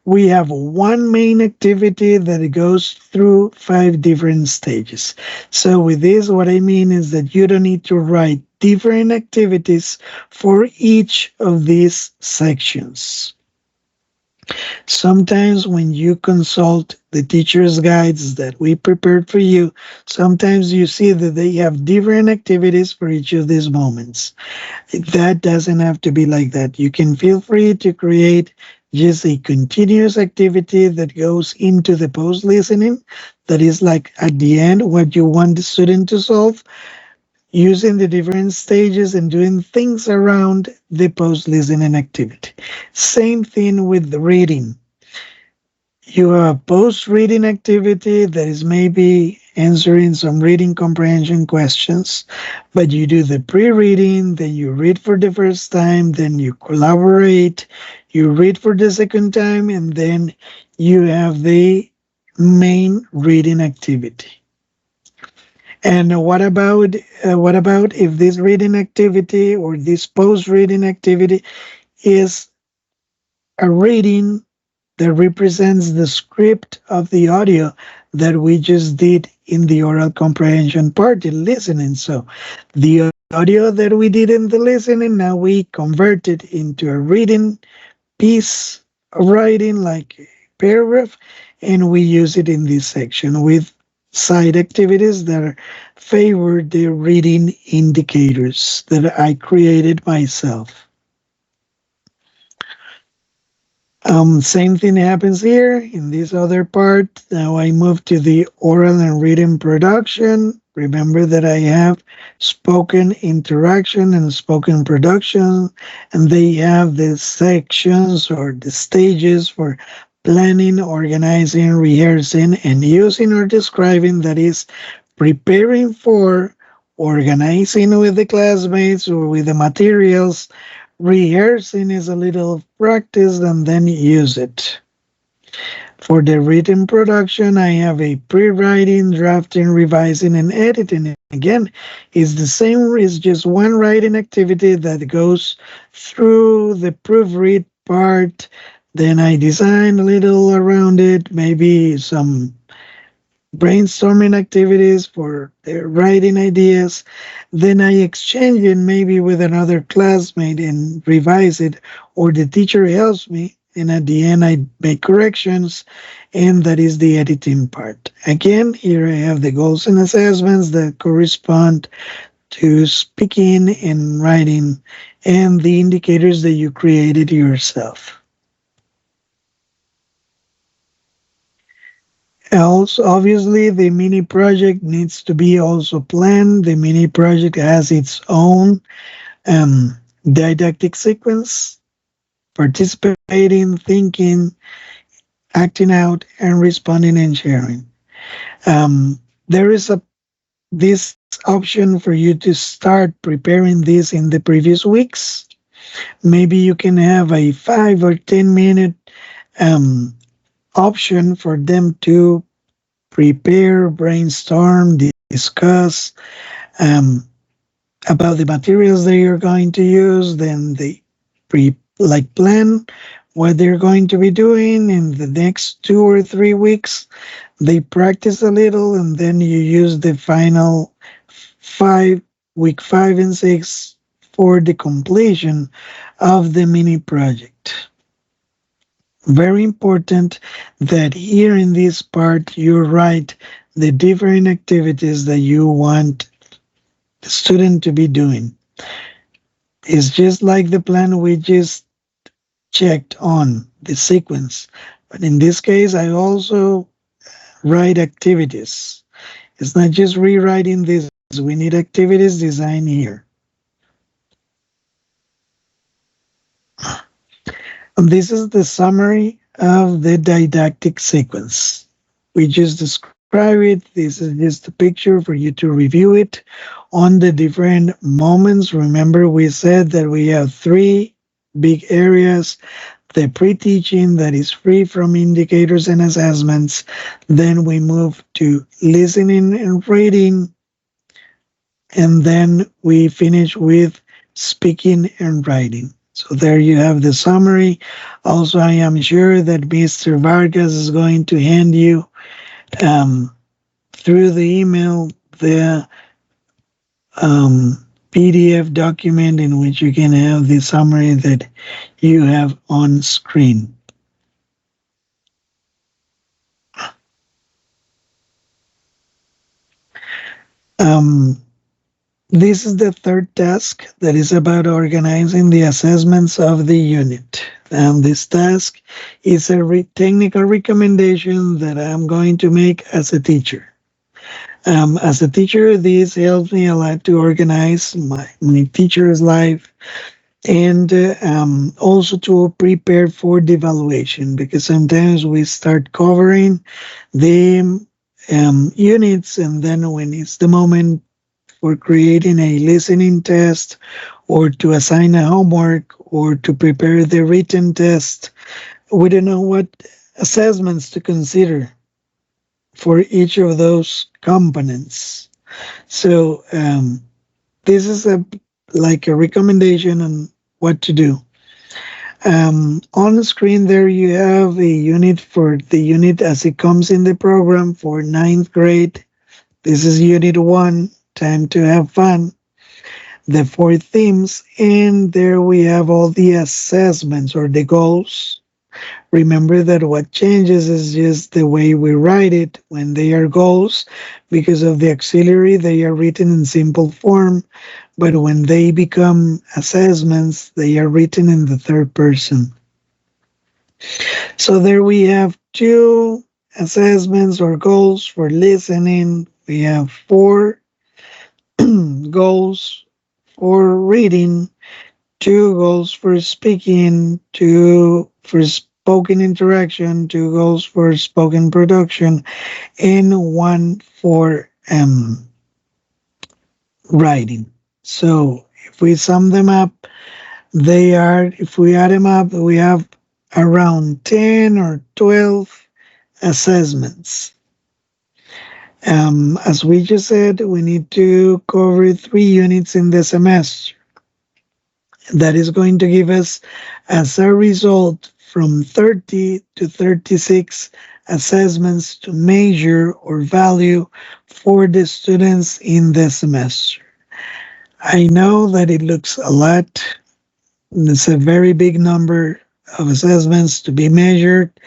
A: we have one main activity that goes through 5 different stages. So, with this, what I mean is that you don't need to write different activities for each of these sections. Sometimes when you consult the teacher's guides that we prepared for you, sometimes you see that they have different activities for each of these moments. That doesn't have to be like that. You can feel free to create just a continuous activity that goes into the post listening. That is like at the end what you want the student to solve, using the different stages and doing things around the post listening activity. Same thing with the reading. You have a post reading activity that is maybe answering some reading comprehension questions, but you do the pre reading, then you read for the first time, then you collaborate, you read for the second time, and then you have the main reading activity. And what about if this reading activity or this post reading activity is a reading that represents the script of the audio that we just did in the oral comprehension part in listening? So the audio that we did in the listening, now we convert it into a reading piece of writing, like a paragraph, and we use it in this section with side activities that favor the reading indicators that I created myself. Same thing happens here in this other part. Now I move to the oral and written production. Remember that I have spoken interaction and spoken production, and they have the sections or the stages for planning, organizing, rehearsing, and using or describing. That is preparing for, organizing with the classmates or with the materials. Rehearsing is a little practice and then use it. For the written production, I have a pre-writing, drafting, revising, and editing. Again, it's the same, it's just one writing activity that goes through the proofread part. Then I design a little around it, maybe some brainstorming activities for their writing ideas. Then I exchange it maybe with another classmate and revise it, or the teacher helps me. And at the end, I make corrections, and that is the editing part. Again, here I have the goals and assessments that correspond to speaking and writing, and the indicators that you created yourself. Also, obviously, the mini project needs to be also planned. The mini project has its own didactic sequence: participating, thinking, acting out, and responding and sharing. There is this option for you to start preparing this in the previous weeks. Maybe you can have a 5 or 10 minute option for them to prepare, brainstorm, discuss about the materials that you're going to use. Then they plan what they're going to be doing in the next 2 or 3 weeks. They practice a little, and then you use the final five, week 5 and 6, for the completion of the mini project. Very important that here in this part you write the different activities that you want the student to be doing. It's just like the plan we just checked on the sequence. But in this case, I also write activities. It's not just rewriting this, we need activities designed here. And this is the summary of the didactic sequence. We just describe it. This is just a picture for you to review it on the different moments. Remember, we said that we have three big areas: the pre-teaching, that is free from indicators and assessments. Then we move to listening and reading. And then we finish with speaking and writing. So there you have the summary. Also, I am sure that Mr. Vargas is going to hand you through the email the PDF document in which you can have the summary that you have on screen. This is the third task, that is about organizing the assessments of the unit. And this task is a technical recommendation that I'm going to make as a teacher. As a teacher, this helps me a lot to organize my teacher's life, and also to prepare for the evaluation, because sometimes we start covering the units, and then when it's the moment for creating a listening test, or to assign a homework, or to prepare the written test, we don't know what assessments to consider for each of those components. So this is like a recommendation on what to do. On the screen there you have a unit for the unit as it comes in the program for 9th grade. This is unit 1, time to have fun. The 4 themes, and there we have all the assessments or the goals. Remember that what changes is just the way we write it when they are goals. Because of the auxiliary, they are written in simple form, but when they become assessments, they are written in the third person. So there we have 2 assessments or goals for listening. We have 4 goals for reading, 2 goals for speaking, 2 for spoken interaction, 2 goals for spoken production, and 1 for writing. So if we sum them up, if we add them up, we have around 10 or 12 assessments. As we just said, we need to cover 3 units in the semester. That is going to give us, as a result, from 30 to 36 assessments to measure or value for the students in the semester. I know that it looks a lot. It's a very big number of assessments to be measured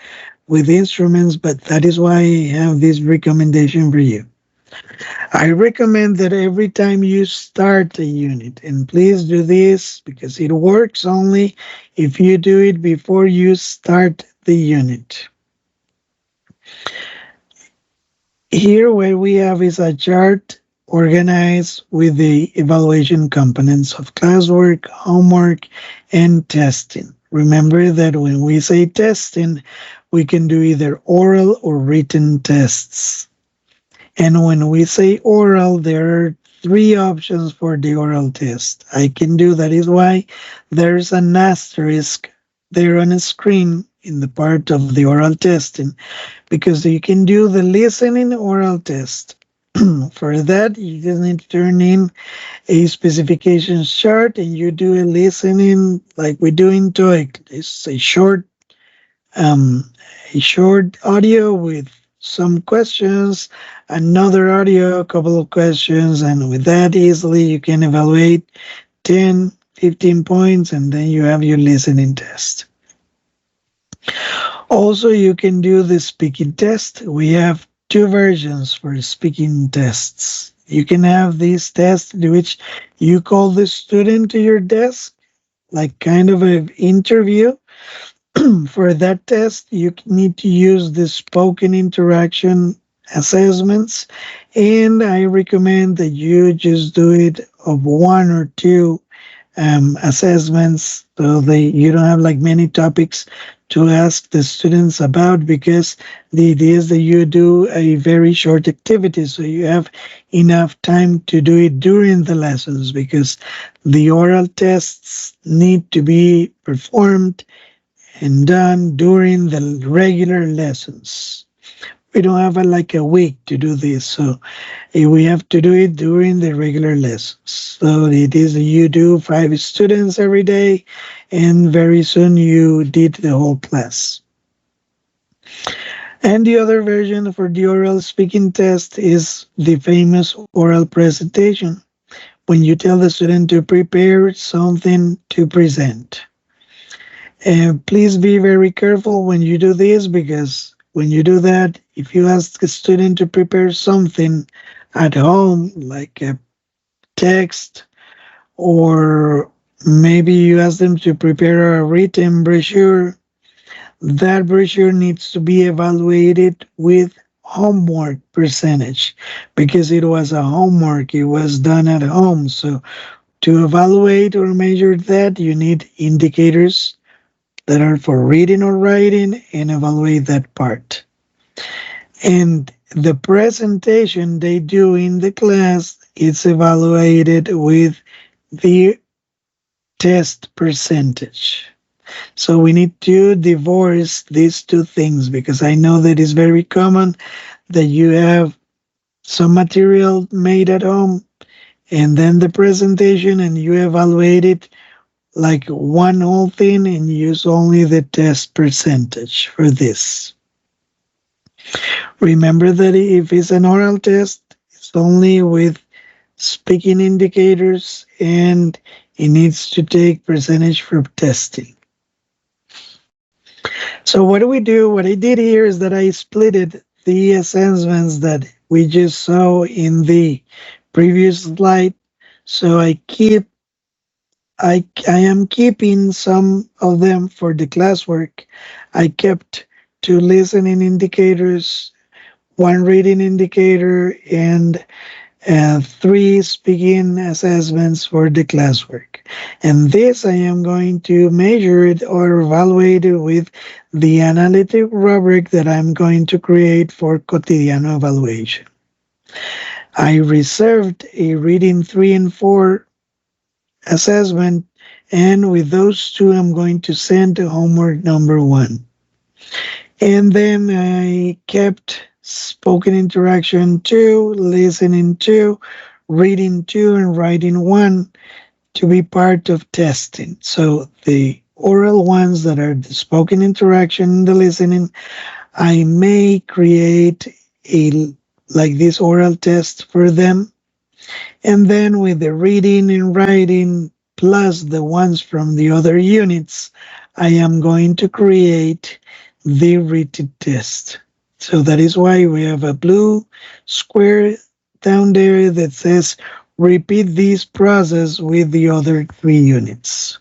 A: with instruments, but that is why I have this recommendation for you. I recommend that every time you start a unit, and please do this because it works only if you do it before you start the unit. Here what we have is a chart organized with the evaluation components of classwork, homework, and testing. Remember that when we say testing, we can do either oral or written tests. And when we say oral, there are 3 options for the oral test. I can do, that is why there's an asterisk there on the screen in the part of the oral testing, because you can do the listening oral test. For that, you just need to turn in a specifications chart, and you do a listening like we do in TOEIC. It's a short um, a short audio with some questions, another audio, a couple of questions, and with that easily you can evaluate 10, 15 points, and then you have your listening test. Also, you can do the speaking test. We have two versions for speaking tests. You can have these tests in which you call the student to your desk, like kind of an interview. For that test, you need to use the spoken interaction assessments, and I recommend that you just do it of one or two assessments, so you don't have like many topics to ask the students about, because the idea is that you do a very short activity so you have enough time to do it during the lessons, because the oral tests need to be performed and done during the regular lessons. We don't have like a week to do this, so we have to do it during the regular lessons. So it is you do 5 students every day, and very soon you did the whole class. And the other version for the oral speaking test is the famous oral presentation, when you tell the student to prepare something to present. And please be very careful when you do this, because when you do that, if you ask a student to prepare something at home, like a text, or maybe you ask them to prepare a written brochure, that brochure needs to be evaluated with homework percentage, because it was a homework, it was done at home. So to evaluate or measure that, you need indicators that are for reading or writing, and evaluate that part. And the presentation they do in the class is evaluated with the test percentage. So we need to divorce these two things, because I know that it's very common that you have some material made at home and then the presentation, and you evaluate it like one whole thing and use only the test percentage for this. Remember that if it's an oral test, it's only with speaking indicators, and it needs to take percentage for testing. So what do we do? What I did here is that I splitted the assessments that we just saw in the previous slide. So I am keeping some of them for the classwork. I kept 2 listening indicators, 1 reading indicator, and 3 speaking assessments for the classwork. And this I am going to measure it or evaluate it with the analytic rubric that I'm going to create for Cotidiano evaluation. I reserved a reading 3 and 4 assessment, and with those 2 I'm going to send homework number 1. And then I kept spoken interaction 2, listening 2, reading 2, and writing 1 to be part of testing. So the oral ones that are the spoken interaction, the listening, I may create a like this oral test for them. And then with the reading and writing plus the ones from the other units, I am going to create the written test. So that is why we have a blue square down there that says repeat this process with the other 3 units.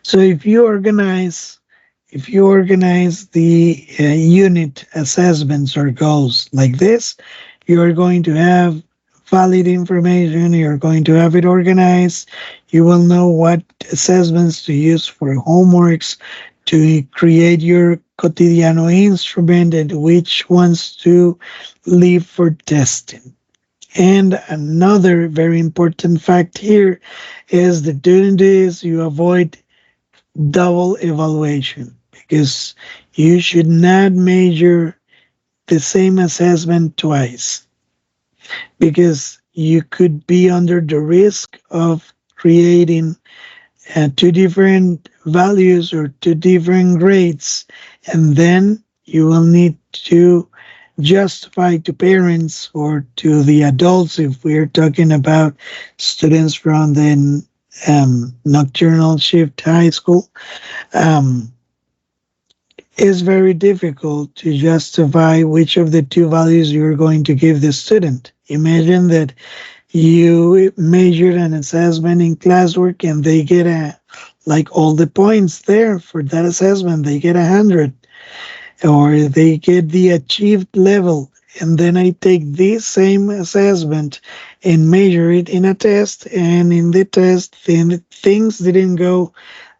A: So if you organize the unit assessments or goals like this, you are going to have valid information, you're going to have it organized, you will know what assessments to use for homeworks, to create your Cotidiano instrument, and which ones to leave for testing. And another very important fact here is that doing this, you avoid double evaluation, because you should not measure the same assessment twice, because you could be under the risk of creating 2 different values or two different grades, and then you will need to justify to parents or to the adults if we're talking about students from the nocturnal shift high school. um, it's very difficult to justify which of the two values you're going to give the student. Imagine that you measured an assessment in classwork and they get like all the points there for that assessment, they get 100, or they get the achieved level. And then I take this same assessment and measure it in a test, and in the test, then things didn't go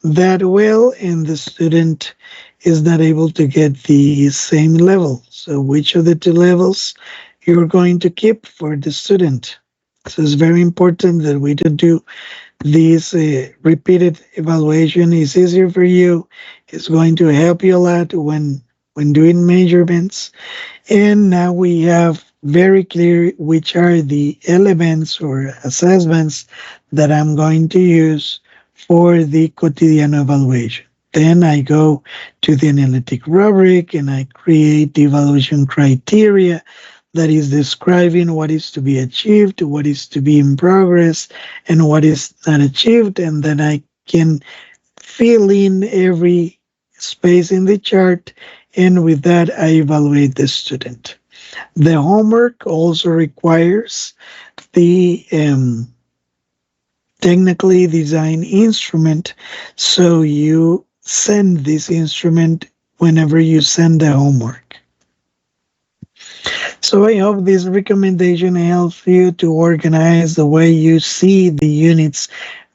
A: that well, and the student is not able to get the same level. So, which of the two levels you're going to keep for the student? So, it's very important that we don't do this repeated evaluation. Is easier for you. It's going to help you a lot when doing measurements. And now we have very clear which are the elements or assessments that I'm going to use for the quotidiano evaluation. Then I go to the analytic rubric and I create the evaluation criteria that is describing what is to be achieved, what is to be in progress, and what is not achieved. And then I can fill in every space in the chart, and with that, I evaluate the student. The homework also requires the technically designed instrument, so you send this instrument whenever you send the homework. So I hope this recommendation helps you to organize the way you see the units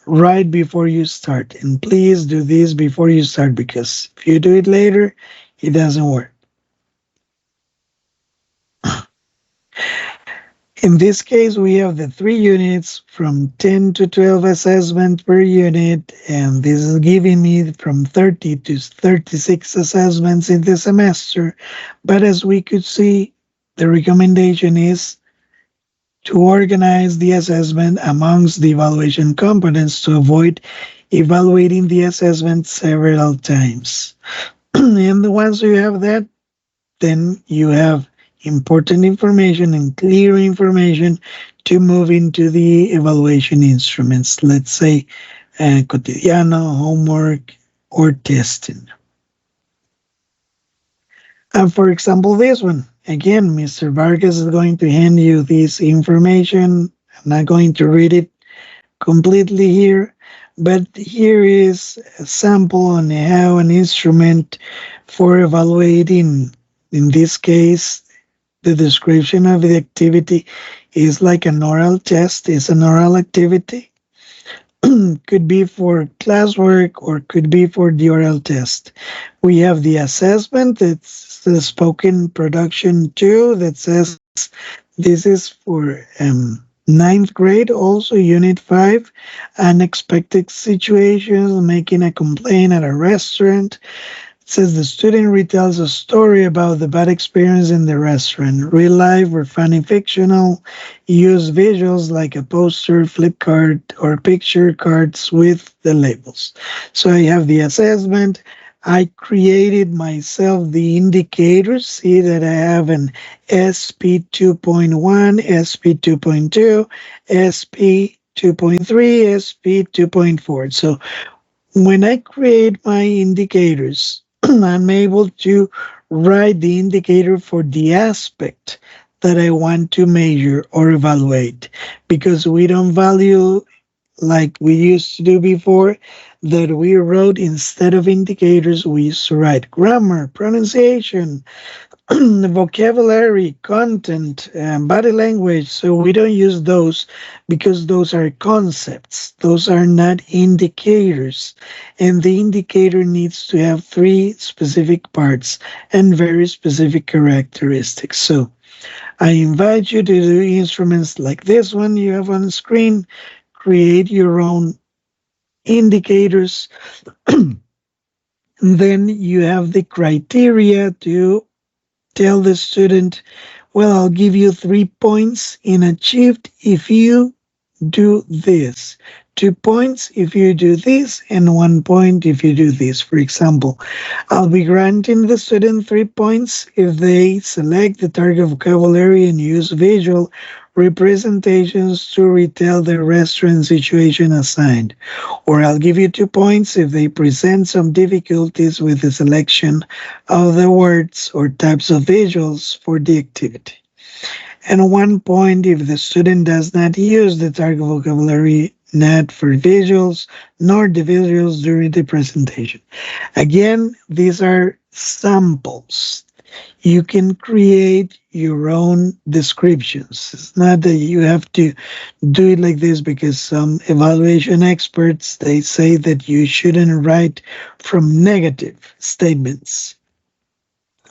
A: right before you start. And please do this before you start, because if you do it later, it doesn't work. In this case, we have the 3 units from 10 to 12 assessment per unit, and this is giving me from 30 to 36 assessments in the semester. But as we could see, the recommendation is to organize the assessment amongst the evaluation components to avoid evaluating the assessment several times. And once you have that, then you have important information and clear information to move into the evaluation instruments, let's say cotidiano, homework, or testing. And for example, this one, again, Mr. Vargas is going to hand you this information. I'm not going to read it completely here, but here is a sample on how an instrument for evaluating, in this case, the description of the activity is like an oral test, is an oral activity. Could be for classwork or could be for the oral test. We have the assessment, it's the spoken production 2 that says this is for 9th grade, also unit 5, unexpected situations, making a complaint at a restaurant. It says the student retells a story about the bad experience in the restaurant, real life or funny fictional, use visuals like a poster, flip card, or picture cards with the labels. So I have the assessment. I created myself the indicators. See that I have an SP 2.1, SP 2.2, SP 2.3, SP 2.4. So when I create my indicators, I'm able to write the indicator for the aspect that I want to measure or evaluate, because we don't value like we used to do before, that we wrote instead of indicators, we used to write grammar, pronunciation, vocabulary, content, body language. So we don't use those because those are concepts. Those are not indicators. And the indicator needs to have 3 specific parts and very specific characteristics. So I invite you to do instruments like this one you have on the screen. Create your own indicators. Then you have the criteria to tell the student, well, I'll give you 3 points in achieved if you do this. 2 points if you do this, and 1 point if you do this. For example, I'll be granting the student 3 points if they select the target vocabulary and use visual representations to retell the restaurant situation assigned. Or I'll give you 2 points if they present some difficulties with the selection of the words or types of visuals for the activity. And 1 point if the student does not use the target vocabulary not for visuals nor the visuals during the presentation. Again, these are samples. You can create your own descriptions. It's not that you have to do it like this, because some evaluation experts, they say that you shouldn't write from negative statements.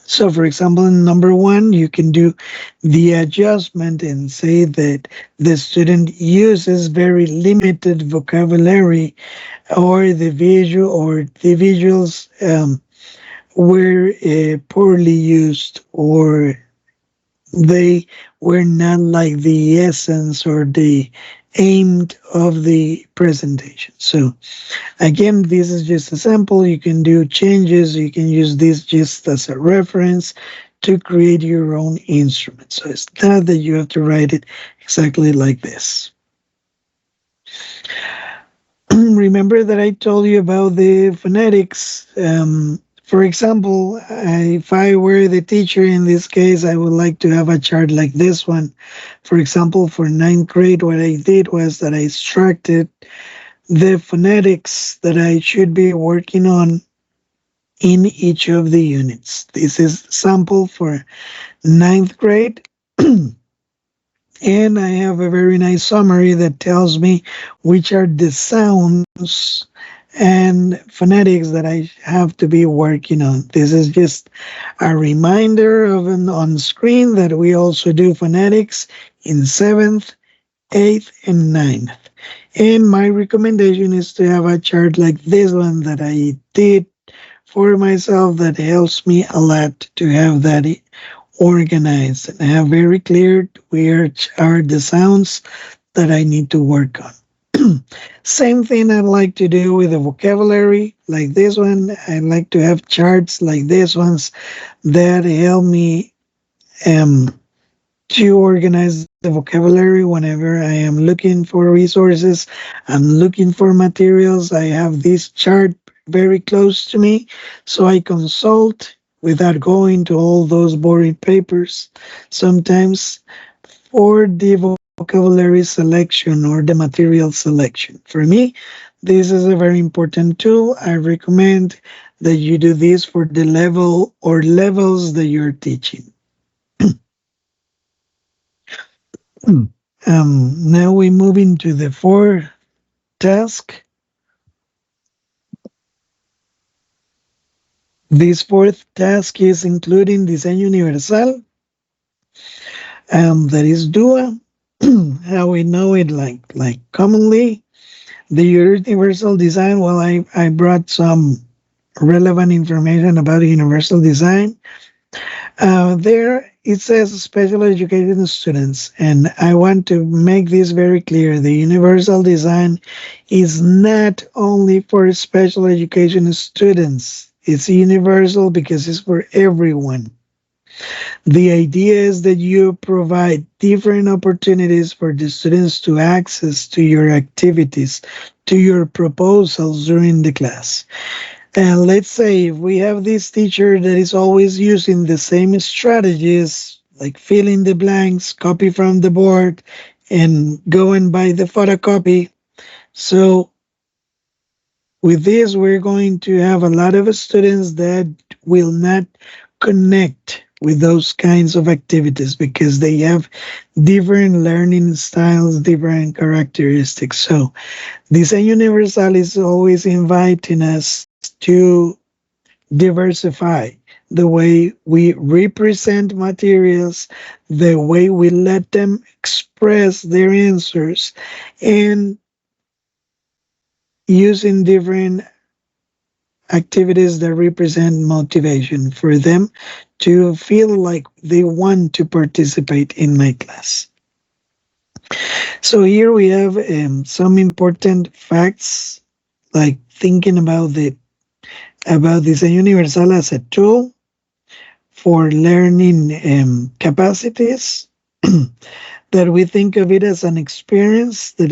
A: So, for example, in number 1, you can do the adjustment and say that the student uses very limited vocabulary, or the visuals were poorly used, or they were not like the essence or the aimed of the presentation. So again, this is just a sample. You can do changes. You can use this just as a reference to create your own instrument. So it's not that you have to write it exactly like this. Remember that I told you about the phonetics. For example, if I were the teacher in this case, I would like to have a chart like this one. For example, for ninth grade, what I did was that I extracted the phonetics that I should be working on in each of the units. This is sample for ninth grade. And I have a very nice summary that tells me which are the sounds and phonetics that I have to be working on. This is just a reminder of an on screen that we also do phonetics in 7th, 8th, and 9th. And my recommendation is to have a chart like this one that I did for myself that helps me a lot to have that organized and have very clear where are the sounds that I need to work on. Same thing I like to do with the vocabulary like this one. I like to have charts like this ones that help me to organize the vocabulary whenever I am looking for resources. I'm looking for materials. I have this chart very close to me, so I consult without going to all those boring papers sometimes for the vocabulary selection or the material selection. For me, this is a very important tool. I recommend that you do this for the level or levels that you're teaching. Now we move into the fourth task. This fourth task is including Diseño Universal, that is DUA. How we know it like commonly. The universal design, well, I brought some relevant information about universal design. There it says special education students, and I want to make this very clear. The universal design is not only for special education students. It's universal because it's for everyone. The idea is that you provide different opportunities for the students to access to your activities, to your proposals during the class. And let's say if we have this teacher that is always using the same strategies, like fill in the blanks, copy from the board, and go and buy the photocopy. So with this, we're going to have a lot of students that will not connect with those kinds of activities because they have different learning styles, different characteristics. So Design Universal is always inviting us to diversify the way we represent materials, the way we let them express their answers, and using different activities that represent motivation for them to feel like they want to participate in my class. So here we have some important facts, like thinking about Diseño Universal as a tool for learning capacities. That we think of it as an experience that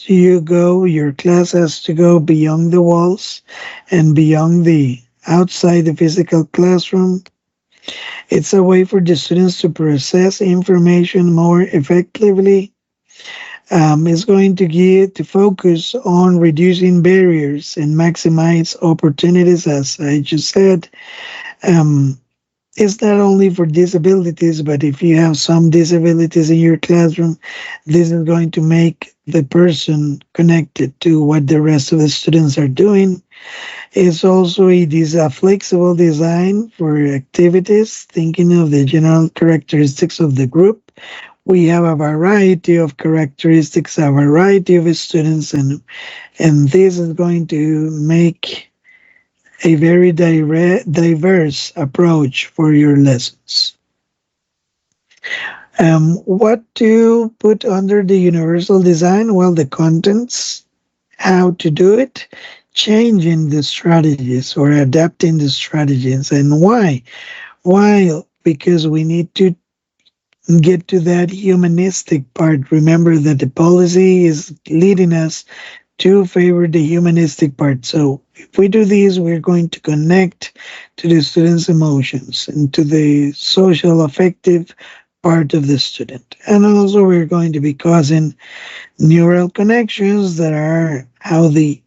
A: your class has to go beyond the walls and beyond the outside the physical classroom. It's a way for the students to process information more effectively. It's going to get to focus on reducing barriers and maximize opportunities, as I just said. Um, it's not only for disabilities, but if you have some disabilities in your classroom, this is going to make the person connected to what the rest of the students are doing. It's also a flexible design for activities, thinking of the general characteristics of the group. We have a variety of characteristics, a variety of students, and this is going to make a very diverse approach for your lessons. What to put under the universal design? Well, the contents, how to do it, changing the strategies or adapting the strategies, and why. Why? Because we need to get to that humanistic part. Remember that the policy is leading us to favor the humanistic part. So if we do this, we're going to connect to the student's emotions and to the social affective part of the student. And also we're going to be causing neural connections that are how the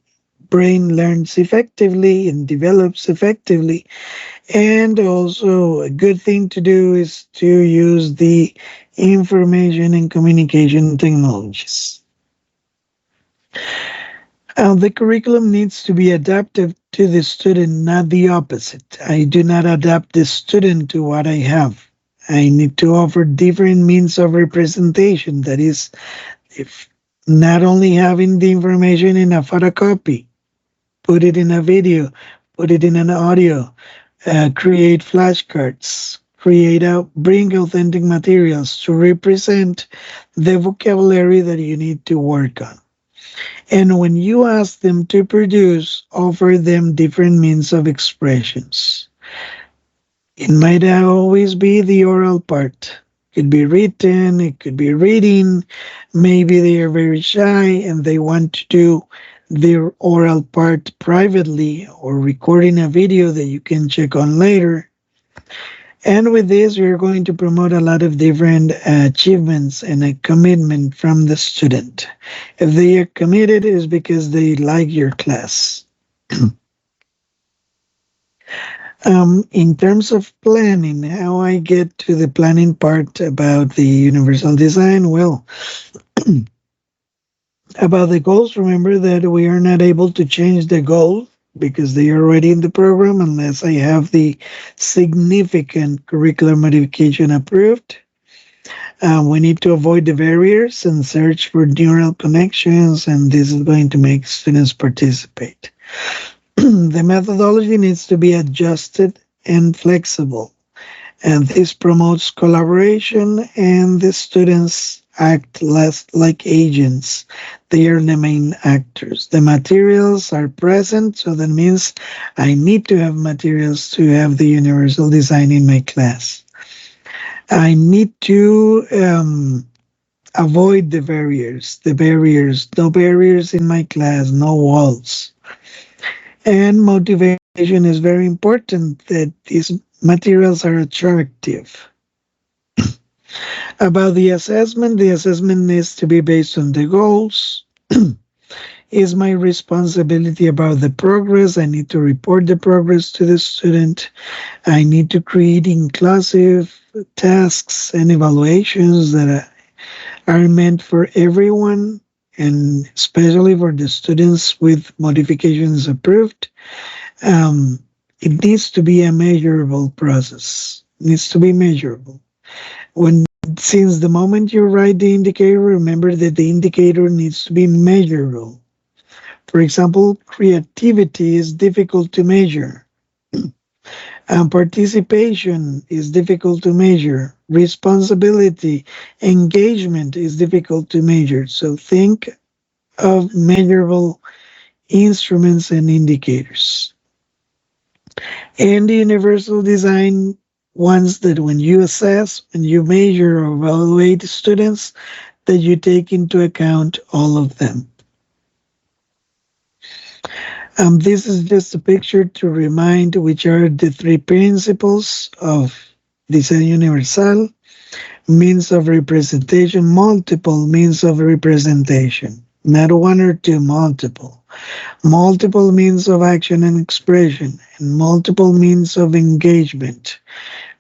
A: brain learns effectively and develops effectively. And also a good thing to do is to use the information and communication technologies. The curriculum needs to be adaptive to the student, not the opposite. I do not adapt the student to what I have. I need to offer different means of representation. That is, if not only having the information in a photocopy, put it in a video, put it in an audio, create flashcards, bring authentic materials to represent the vocabulary that you need to work on. And when you ask them to produce, offer them different means of expressions. It might not always be the oral part. It could be written, it could be reading. Maybe they are very shy and they want to do their oral part privately or recording a video that you can check on later. And with this, we're going to promote a lot of different achievements and a commitment from the student. If they are committed, it's because they like your class. In terms of planning, how I get to the planning part about the universal design, well, about the goals, remember that we are not able to change the goal because they are already in the program unless I have the significant curricular modification approved. We need to avoid the barriers and search for neural connections, and this is going to make students participate. The methodology needs to be adjusted and flexible, and this promotes collaboration, and the students act less like agents. They are the main actors. The materials are present, so that means I need to have materials to have the universal design in my class. I need to avoid the barriers. No barriers in my class, no walls. And motivation is very important that these materials are attractive. About the assessment needs to be based on the goals. Is my responsibility about the progress? I need to report the progress to the student. I need to create inclusive tasks and evaluations that are meant for everyone, and especially for the students with modifications approved. It needs to be a measurable process. It needs to be measurable. Since the moment you write the indicator, remember that the indicator needs to be measurable. For example, creativity is difficult to measure. Participation is difficult to measure. Responsibility, engagement is difficult to measure. So think of measurable instruments and indicators. And the universal design wants that when you assess, when you measure or evaluate students, that you take into account all of them. This is just a picture to remind which are the three principles of Design Universal: means of representation, multiple means of representation, not one or two, multiple. Multiple means of action and expression, and multiple means of engagement,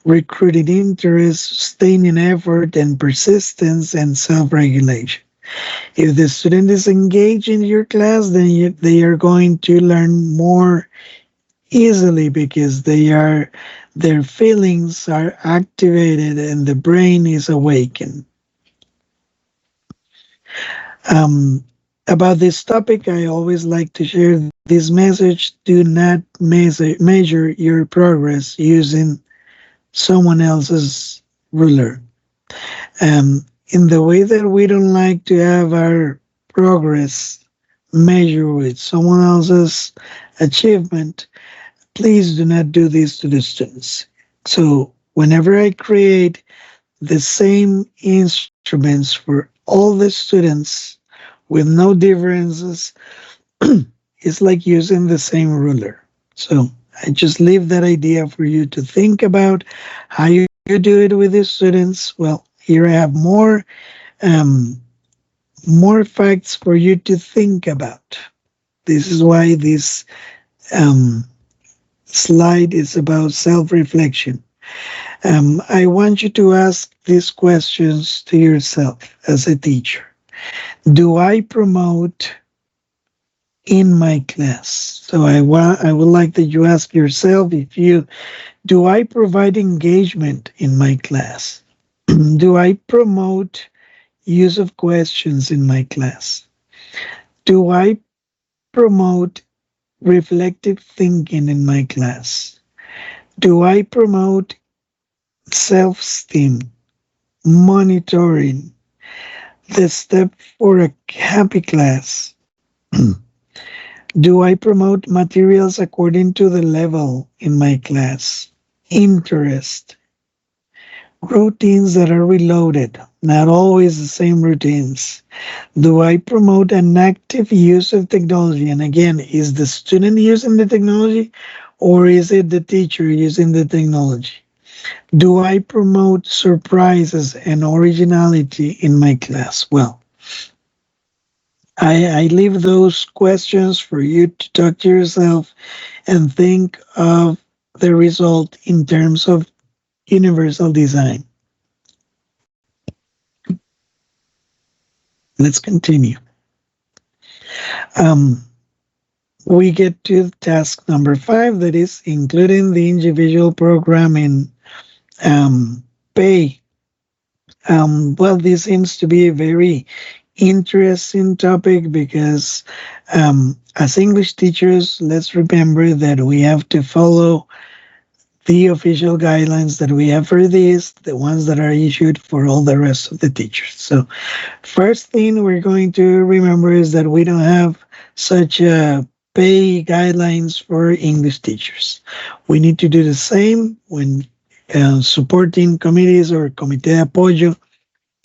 A: recruiting interest, sustaining effort, and persistence and self regulation. If the student is engaged in your class, then they are going to learn more easily because their feelings are activated and the brain is awakened. About this topic, I always like to share this message: do not measure your progress using someone else's ruler. In the way that we don't like to have our progress measured with someone else's achievement, please do not do this to the students. So whenever I create the same instruments for all the students with no differences, it's like using the same ruler. So I just leave that idea for you to think about how you do it with the students. Well, here I have more facts for you to think about. This is why this slide is about self-reflection. I want you to ask these questions to yourself as a teacher. Do I promote in my class? So I would like that you ask yourself, do I provide engagement in my class? Do I promote use of questions in my class? Do I promote reflective thinking in my class? Do I promote self-esteem, monitoring, the step for a happy class? Do I promote materials according to the level in my class? Interest, routines that are reloaded, not always the same routines. Do I promote an active use of technology? And again, is the student using the technology or is it the teacher using the technology? Do I promote surprises and originality in my class? Well, I leave those questions for you to talk to yourself and think of the result in terms of universal design. Let's continue. We get to task number 5, that is including the individual programming pay. Well, this seems to be a very interesting topic because as English teachers, let's remember that we have to follow the official guidelines that we have for this, the ones that are issued for all the rest of the teachers. So first thing we're going to remember is that we don't have such pay guidelines for English teachers. We need to do the same when supporting committees or comité de apoyo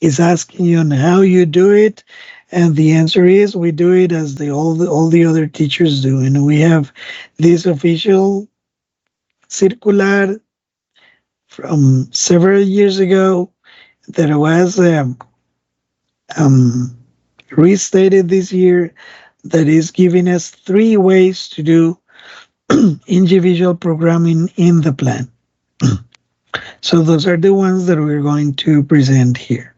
A: is asking you on how you do it. And the answer is we do it as all the other teachers do. And we have this official circular from several years ago that was restated this year, that is giving us 3 ways to do individual programming in the plan. So those are the ones that we're going to present here.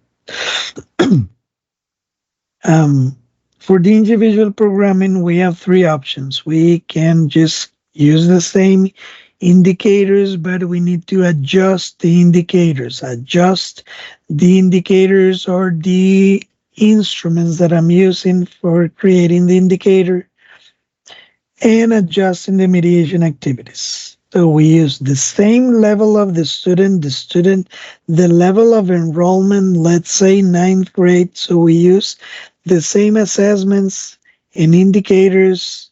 A: For the individual programming, we have 3 options. We can just use the same indicators, but we need to adjust the indicators. Adjust the indicators or the instruments that I'm using for creating the indicator, and adjusting the mediation activities. So we use the same level of the level of enrollment, let's say ninth grade. So we use the same assessments and indicators,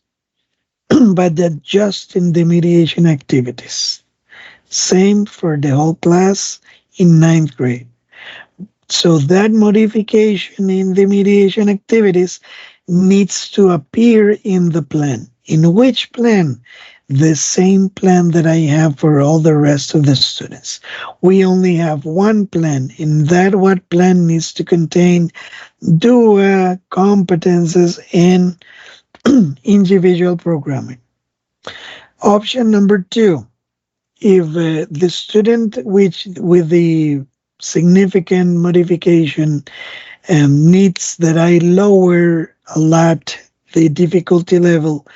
A: but adjust in the mediation activities. Same for the whole class in ninth grade. So that modification in the mediation activities needs to appear in the plan. In which plan? The same plan that I have for all the rest of the students. We only have one plan, and that what plan needs to contain DUA competences and individual programming. Option number two, if the student which with the significant modification needs that I lower a lot the difficulty level,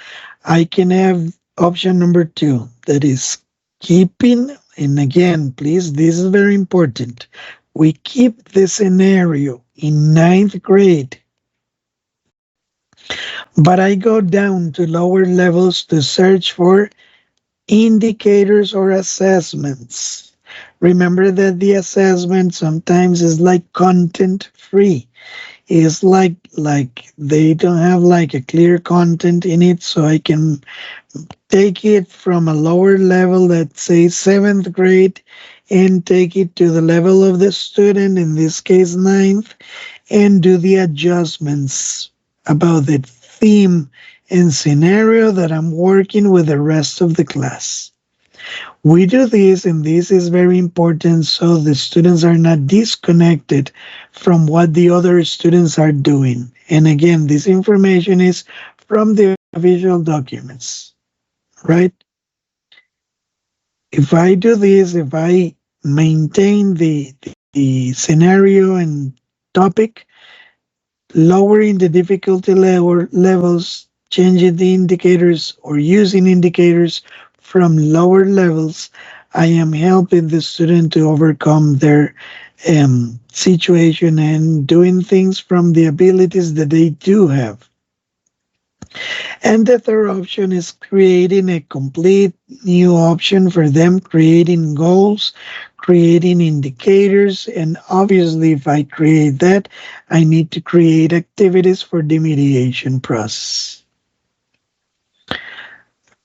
A: I can have option number two, that is keeping, and again, please, this is very important. We keep the scenario in ninth grade, but I go down to lower levels to search for indicators or assessments. Remember that the assessment sometimes is like content free. It's like they don't have like a clear content in it, so I can take it from a lower level, let's say seventh grade, and take it to the level of the student, in this case ninth, and do the adjustments about the theme and scenario that I'm working with the rest of the class. We do this, and this is very important so the students are not disconnected from what the other students are doing. And again, this information is from the official documents, right? If I do this, if I maintain the scenario and topic, lowering the difficulty levels, changing the indicators or using indicators from lower levels, I am helping the student to overcome their situation and doing things from the abilities that they do have. And the third option is creating a complete new option for them, creating goals, creating indicators. And obviously, if I create that, I need to create activities for the mediation process.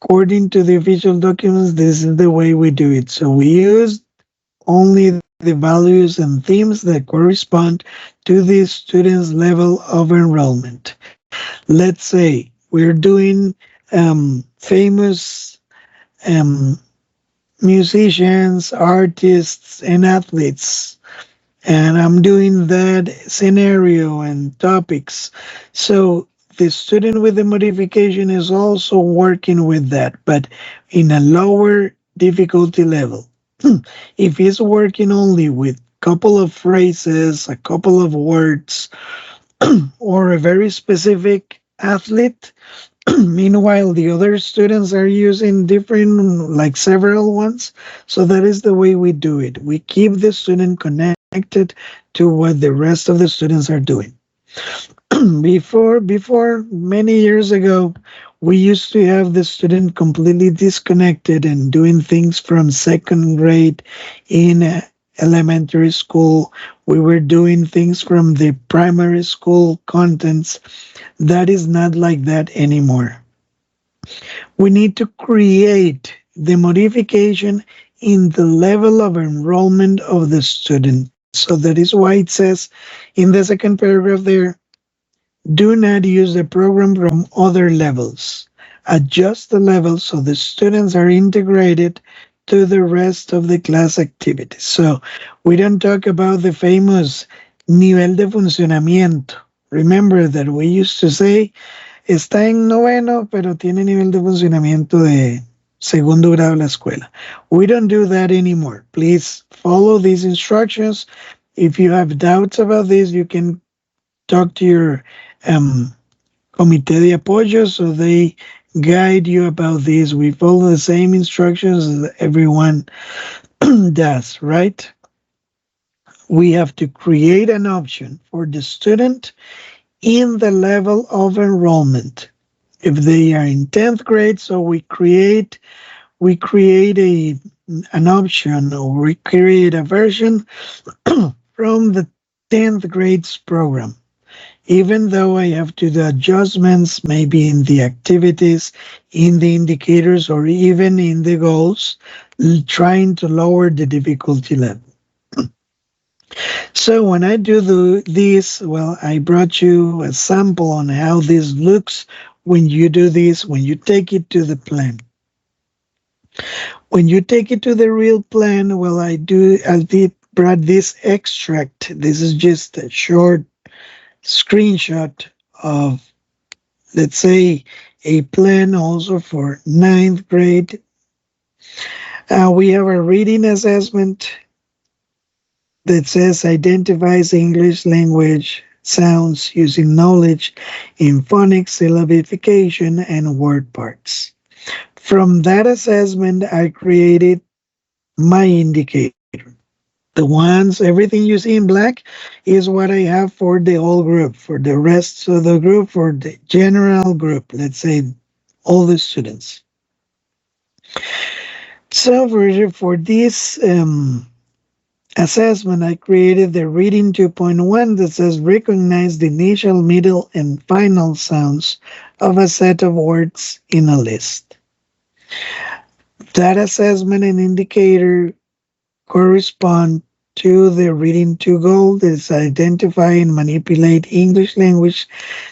A: According to the official documents, this is the way we do it. So we use only the values and themes that correspond to the student's level of enrollment. Let's say we're doing famous musicians, artists, and athletes, and I'm doing that scenario and topics. So the student with the modification is also working with that, but in a lower difficulty level. If he's working only with a couple of phrases, a couple of words, or a very specific athlete, meanwhile the other students are using different, like several ones. So that is the way we do it. We keep the student connected to what the rest of the students are doing. Before many years ago, we used to have the student completely disconnected and doing things from second grade in elementary school. We were doing things from the primary school contents. That is not like that anymore. We need to create the modification in the level of enrollment of the student. So that is why it says in the second paragraph there, do not use the program from other levels. Adjust the levels so the students are integrated to the rest of the class activities. So we don't talk about the famous nivel de funcionamiento. Remember that we used to say, está en noveno, pero tiene nivel de funcionamiento de segundo grado de la escuela. We don't do that anymore. Please follow these instructions. If you have doubts about this, you can talk to your comité de apoyo so they guide you about this. We follow the same instructions as everyone does, right? We have to create an option for the student in the level of enrollment. If they are in 10th grade, so we create we create an option, or we create a version from the 10th grades program. Even though I have to do adjustments, maybe in the activities, in the indicators, or even in the goals, trying to lower the difficulty level. So when I do this, well, I brought you a sample on how this looks when you do this, when you take it to the plan. When you take it to the real plan, well, I did brought this extract. This is just a short screenshot of, let's say, a plan also for 9th grade. We have a reading assessment that says identifies English language sounds using knowledge in phonics, syllabification, and word parts. From that assessment, I created my indicator. The ones, everything you see in black is what I have for the whole group, for the rest of the group, for the general group, let's say all the students. So for this assessment, I created the reading 2.1 that says recognize the initial, middle, and final sounds of a set of words in a list. That assessment and indicator correspond to the reading 2 goal, that is identify and manipulate English language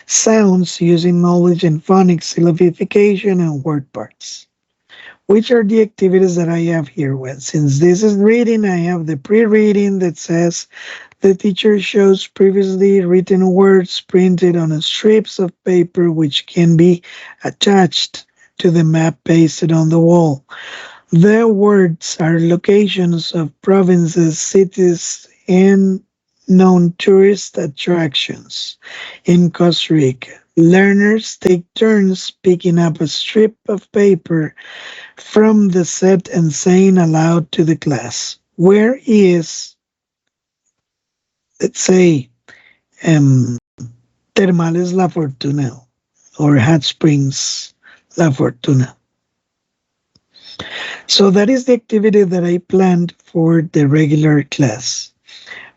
A: sounds using knowledge in phonics, syllabification, and word parts. Which are the activities that I have here? Well, since this is reading, I have the pre-reading that says the teacher shows previously written words printed on strips of paper which can be attached to the map pasted on the wall. The words are locations of provinces, cities, and known tourist attractions in Costa Rica. Learners take turns picking up a strip of paper from the set and saying aloud to the class, where is, let's say, Termales La Fortuna or Hot Springs La Fortuna. So that is the activity that I planned for the regular class.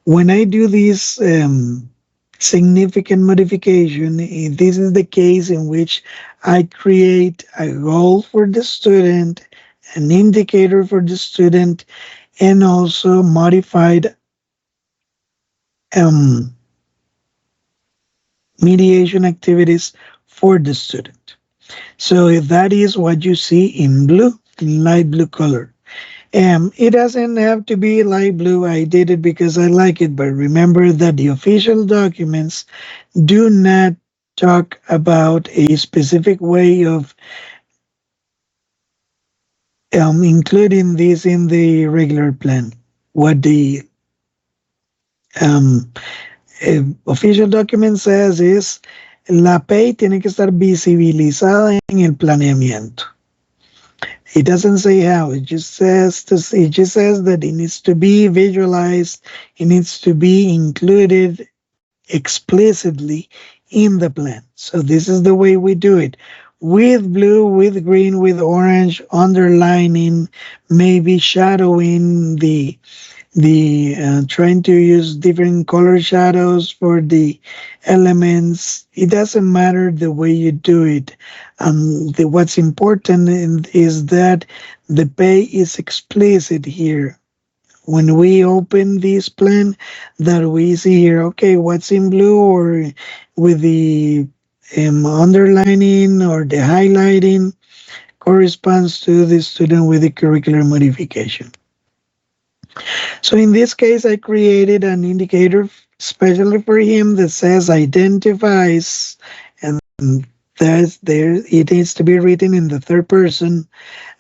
A: When I do this significant modification, this is the case in which I create a goal for the student, an indicator for the student, and also modified mediation activities for the student. So that is what you see in blue, in light blue color. It doesn't have to be light blue. I did it because I like it, but remember that the official documents do not talk about a specific way of including this in the regular plan. What the official document says is la PEI tiene que estar visibilizada en el planeamiento. It doesn't say how. It just says that it needs to be visualized. It needs to be included explicitly in the plan. So this is the way we do it. With blue, with green, with orange, underlining, maybe shadowing trying to use different color shadows for the elements. It doesn't matter the way you do it. What's important is that the pay is explicit here. When we open this plan, that we see here, okay, what's in blue or with the underlining or the highlighting corresponds to the student with the curricular modification. So in this case, I created an indicator especially for him that says identifies, and it needs to be written in the third person.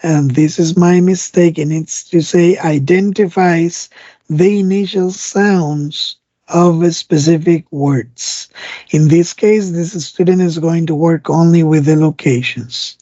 A: And this is my mistake. It needs to say identifies the initial sounds of specific words. In this case, this student is going to work only with the locations.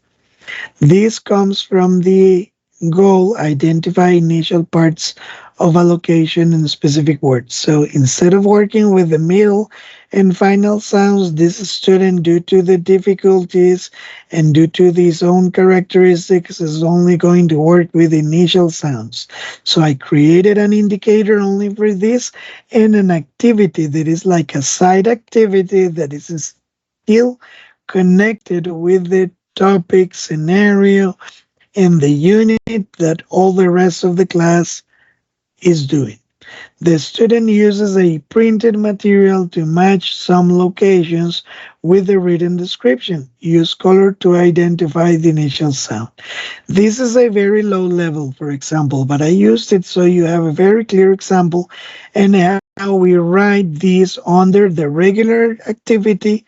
A: This comes from the goal, identify initial parts of a location and specific words. So instead of working with the middle and final sounds, this student, due to the difficulties and due to his own characteristics, is only going to work with initial sounds. So I created an indicator only for this and an activity that is like a side activity that is still connected with the topic, scenario, and the unit that all the rest of the class is doing. The student uses a printed material to match some locations with the written description. Use color to identify the initial sound. This is a very low level, for example, but I used it so you have a very clear example and how we write this under the regular activity.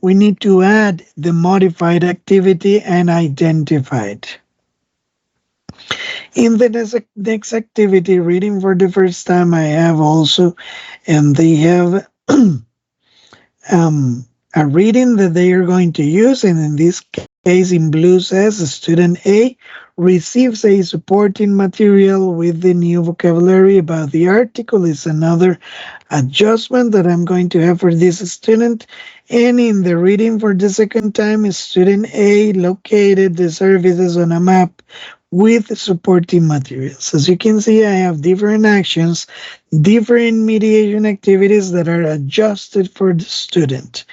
A: We need to add the modified activity and identify it. In the next activity, reading for the first time, I have also, and they have a reading that they are going to use, and in this case, in blue says student A receives a supporting material with the new vocabulary about the article. Is another adjustment that I'm going to have for this student. And in the reading for the second time, student A located the services on a map with supporting materials. As you can see, I have different actions, different mediation activities that are adjusted for the student.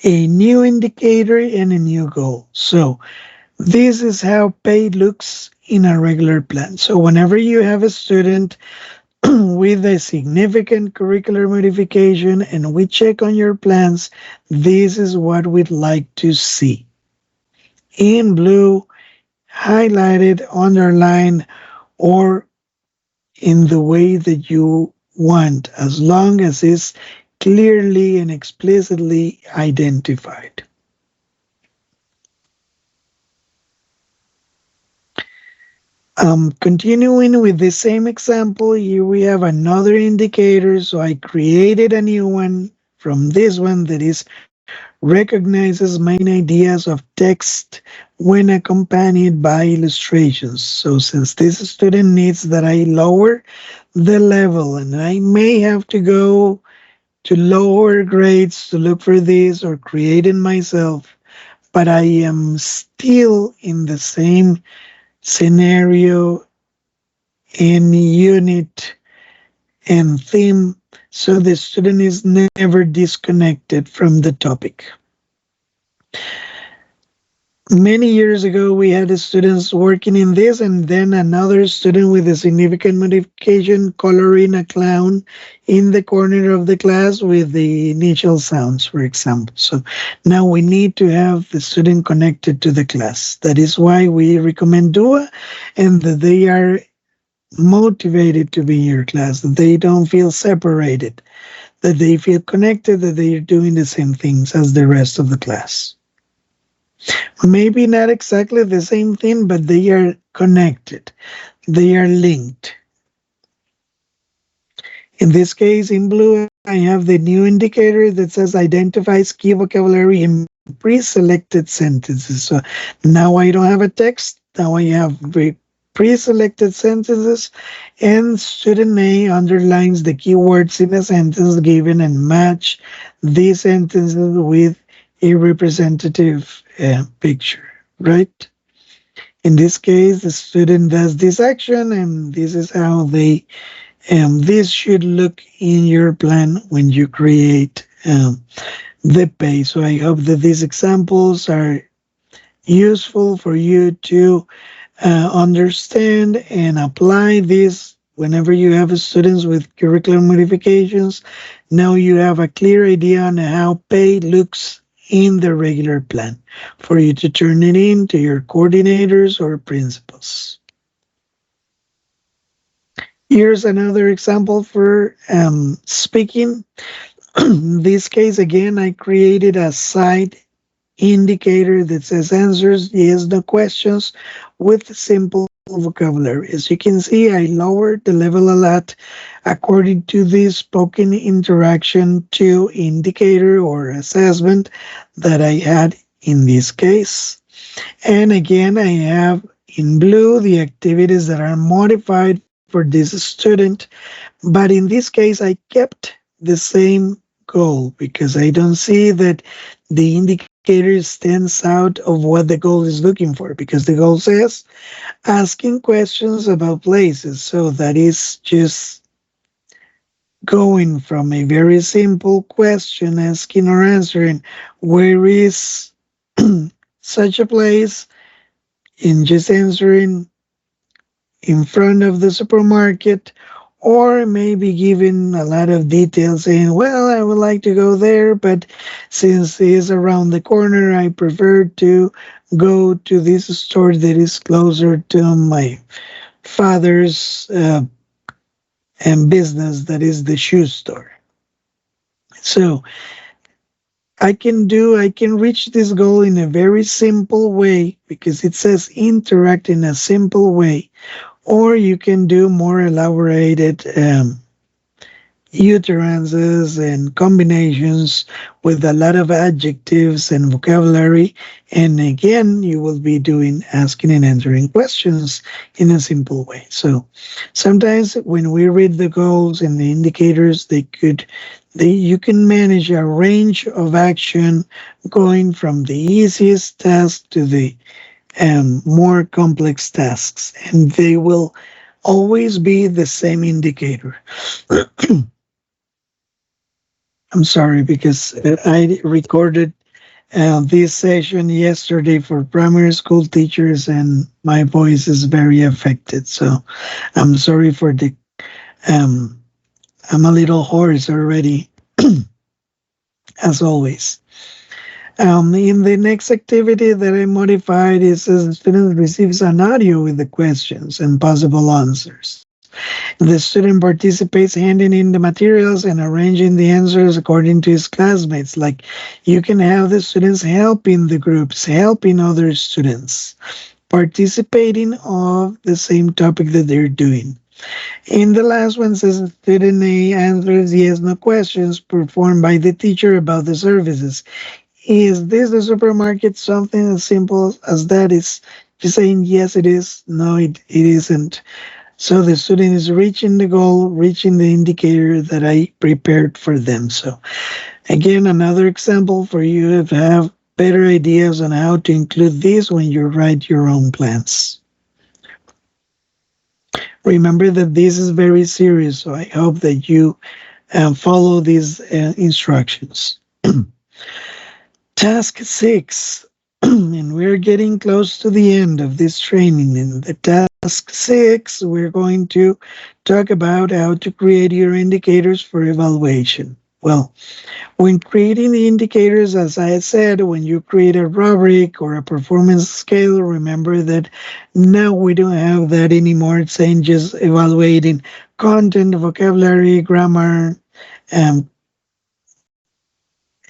A: A new indicator and a new goal. So this is how pay looks in a regular plan. So whenever you have a student with a significant curricular modification and we check on your plans, this is what we'd like to see. In blue, highlighted, underlined, or in the way that you want, as long as it's clearly and explicitly identified. Continuing with the same example, here we have another indicator. So I created a new one from this one that is recognizes main ideas of text when accompanied by illustrations. So since this student needs that I lower the level, and I may have to go to lower grades to look for this or create it myself, but I am still in the same scenario and unit and theme, so the student is never disconnected from the topic. Many years ago, we had students working in this, and then another student with a significant modification coloring a clown in the corner of the class with the initial sounds, for example. So now we need to have the student connected to the class. That is why we recommend DUA, and that they are motivated to be in your class, that they don't feel separated, that they feel connected, that they are doing the same things as the rest of the class. Maybe not exactly the same thing, but they are connected. They are linked. In this case, in blue, I have the new indicator that says identifies key vocabulary in pre-selected sentences. So now I don't have a text. Now I have pre-selected sentences, and student A underlines the keywords in a sentence given and match these sentences with a representative picture, right? In this case, the student does this action, and this is how they, this should look in your plan when you create the pay. So I hope that these examples are useful for you to understand and apply this whenever you have students with curriculum modifications. Now you have a clear idea on how pay looks in the regular plan for you to turn it in to your coordinators or principals. Here's another example for speaking. In this case, again, I created a side indicator that says answers yes, no questions with simple vocabulary. As you can see, I lowered the level a lot according to this spoken interaction to indicator or assessment that I had in this case. And again, I have in blue the activities that are modified for this student. But in this case, I kept the same goal because I don't see that the indicator stands out of what the goal is looking for, because the goal says asking questions about places. So that is just going from a very simple question, asking or answering, where is such a place, in just answering in front of the supermarket, or maybe giving a lot of details saying, well, I would like to go there, but since it is around the corner, I prefer to go to this store that is closer to my father's business, that is the shoe store. So I can reach this goal in a very simple way because it says interact in a simple way, or you can do more elaborated utterances and combinations with a lot of adjectives and vocabulary. And again, you will be doing asking and answering questions in a simple way. So sometimes when we read the goals and the indicators, you can manage a range of action going from the easiest task to the more complex tasks, and they will always be the same indicator. I'm sorry because I recorded this session yesterday for primary school teachers, and my voice is very affected. So I'm sorry for the. Um, I'm a little hoarse already, as always. In the next activity that I modified, it says the student receives an audio with the questions and possible answers. The student participates handing in the materials and arranging the answers according to his classmates. Like you can have the students helping the groups, helping other students, participating of the same topic that they're doing. In the last one says the student A answers yes, no questions performed by the teacher about the services. Is this the supermarket? Something as simple as that is just saying yes, it is. No, it isn't. So the student is reaching the goal, reaching the indicator that I prepared for them. So again, another example for you to have better ideas on how to include this when you write your own plans. Remember that this is very serious, so I hope that you follow these instructions. Task 6, and we're getting close to the end of this training. In the task 6, we're going to talk about how to create your indicators for evaluation. Well, when creating the indicators, as I said, when you create a rubric or a performance scale, remember that now we don't have that anymore. It's saying just evaluating content, vocabulary, grammar, um,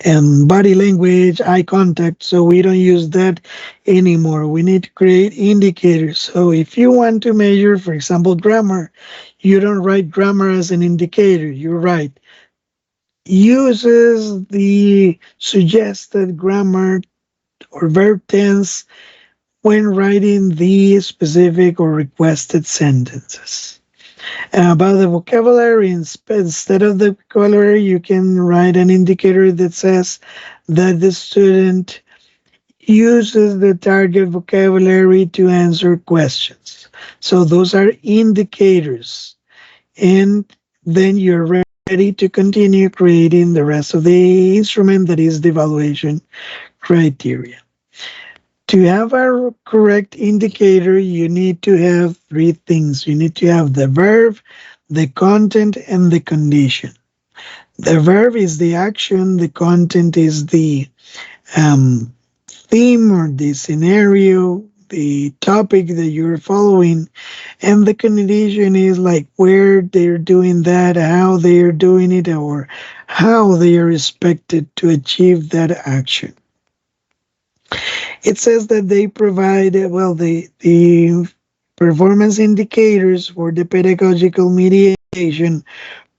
A: and body language, eye contact. So we don't use that anymore. We need to create indicators. So if you want to measure, for example, grammar, you don't write grammar as an indicator. You write uses the suggested grammar or verb tense when writing the specific or requested sentences. About the vocabulary, instead of the vocabulary, you can write an indicator that says that the student uses the target vocabulary to answer questions. So those are indicators. And then you're ready to continue creating the rest of the instrument that is the evaluation criteria. To have a correct indicator, you need to have three things. You need to have the verb, the content, and the condition. The verb is the action, the content is the theme or the scenario, the topic that you're following, and the condition is like where they're doing that, how they're doing it, or how they are expected to achieve that action. It says that they provide, the performance indicators for the pedagogical mediation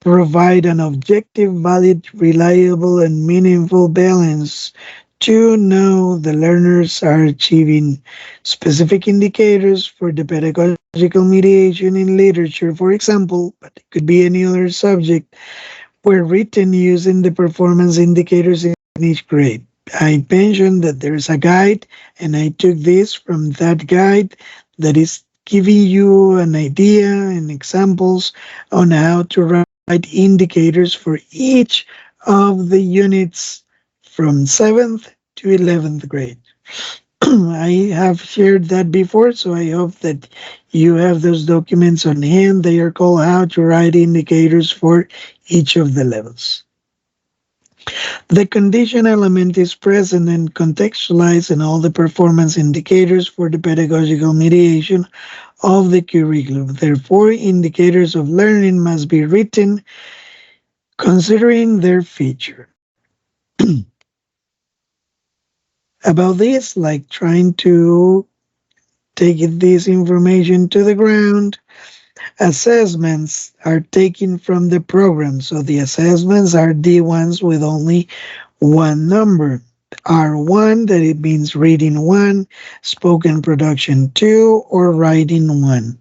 A: provide an objective, valid, reliable, and meaningful balance To know the learners are achieving specific indicators for the pedagogical mediation in literature, for example, but it could be any other subject, were written using the performance indicators in each grade. I mentioned that there's a guide, and I took this from that guide that is giving you an idea and examples on how to write indicators for each of the units from 7th to 11th grade. I have shared that before, so I hope that you have those documents on hand. They are called How to Write Indicators for each of the levels. The condition element is present and contextualized in all the performance indicators for the pedagogical mediation of the curriculum. Therefore, indicators of learning must be written considering their feature. About this, like trying to take this information to the ground, assessments are taken from the program. So the assessments are the ones with only one number. R1, that it means reading 1, spoken production 2, or writing 1.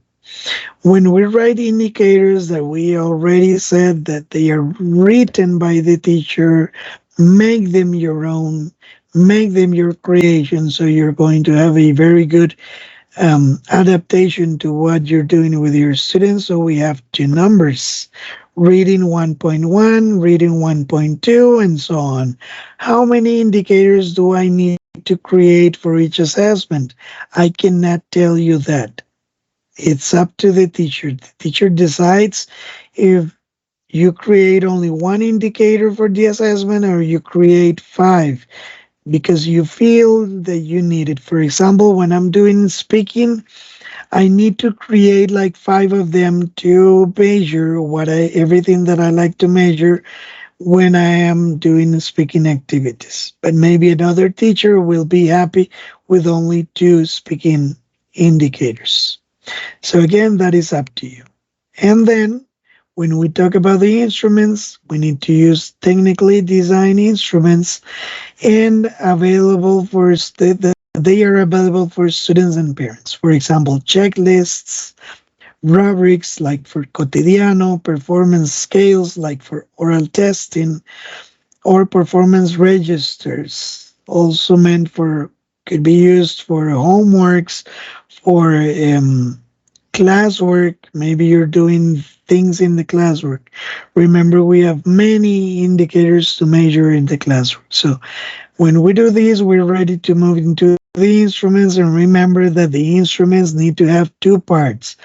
A: When we write indicators that we already said that they are written by the teacher, make them your own, make them your creation, so you're going to have a very good adaptation to what you're doing with your students. So we have two numbers, reading 1.1, reading 1.2, and so on. How many indicators do I need to create for each assessment? I cannot tell you that. It's up to the teacher. The teacher decides if you create only one indicator for the assessment or you create five because you feel that you need it. For example, when I'm doing speaking, I need to create like five of them to measure everything that I like to measure when I am doing speaking activities. But maybe another teacher will be happy with only two speaking indicators. So again, that is up to you. And then when we talk about the instruments, we need to use technically designed instruments and available for they are available for students and parents. For example, checklists, rubrics like for cotidiano, performance scales like for oral testing, or performance registers, also meant for could be used for homeworks, for classwork. Maybe you're doing things in the classwork. Remember, we have many indicators to measure in the classwork. So when we do this, we're ready to move into the instruments, and remember that the instruments need to have two parts: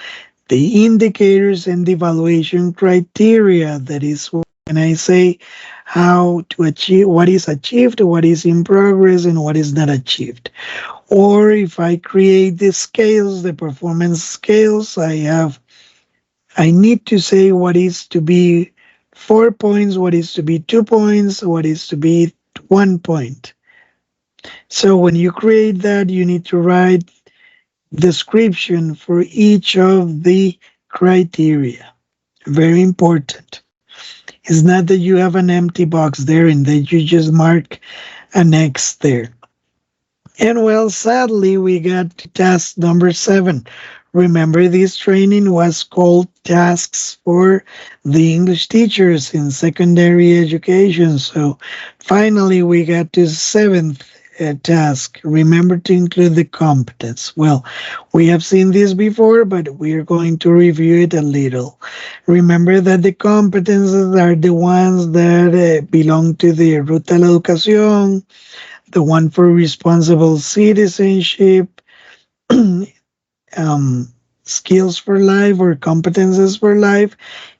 A: the indicators and the evaluation criteria. That is when I say how to achieve what is achieved, what is in progress, and what is not achieved. Or if I create the scales, the performance scales, I need to say what is to be 4 points, what is to be 2 points, what is to be 1 point. So when you create that, you need to write description for each of the criteria. Very important. It's not that you have an empty box there and that you just mark an X there. And well, sadly, we got to task number 7. Remember, this training was called Tasks for the English Teachers in Secondary Education. So finally, we got to 7th task. Remember to include the competence. Well, we have seen this before, but we are going to review it a little. Remember that the competences are the ones that belong to the Ruta a la Educación, the one for responsible citizenship, skills for life or competences for life,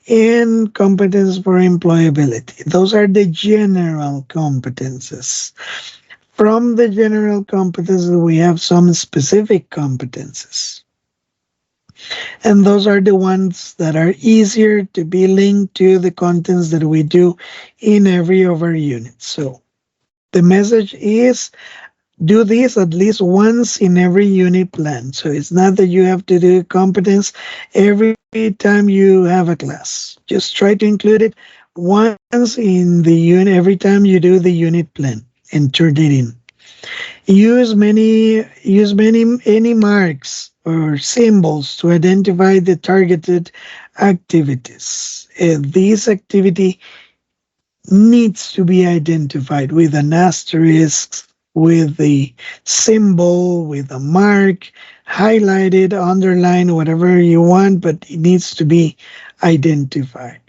A: and competence for employability. Those are the general competences. From the general competences, we have some specific competences. And those are the ones that are easier to be linked to the contents that we do in every of our units. So the message is do this at least once in every unit plan. So it's not that you have to do competence every time you have a class. Just try to include it once in the unit every time you do the unit plan and turn it in. Use many any marks or symbols to identify the targeted activities. This activity needs to be identified with an asterisk, with the symbol, with a mark, highlighted, underlined, whatever you want, but it needs to be identified.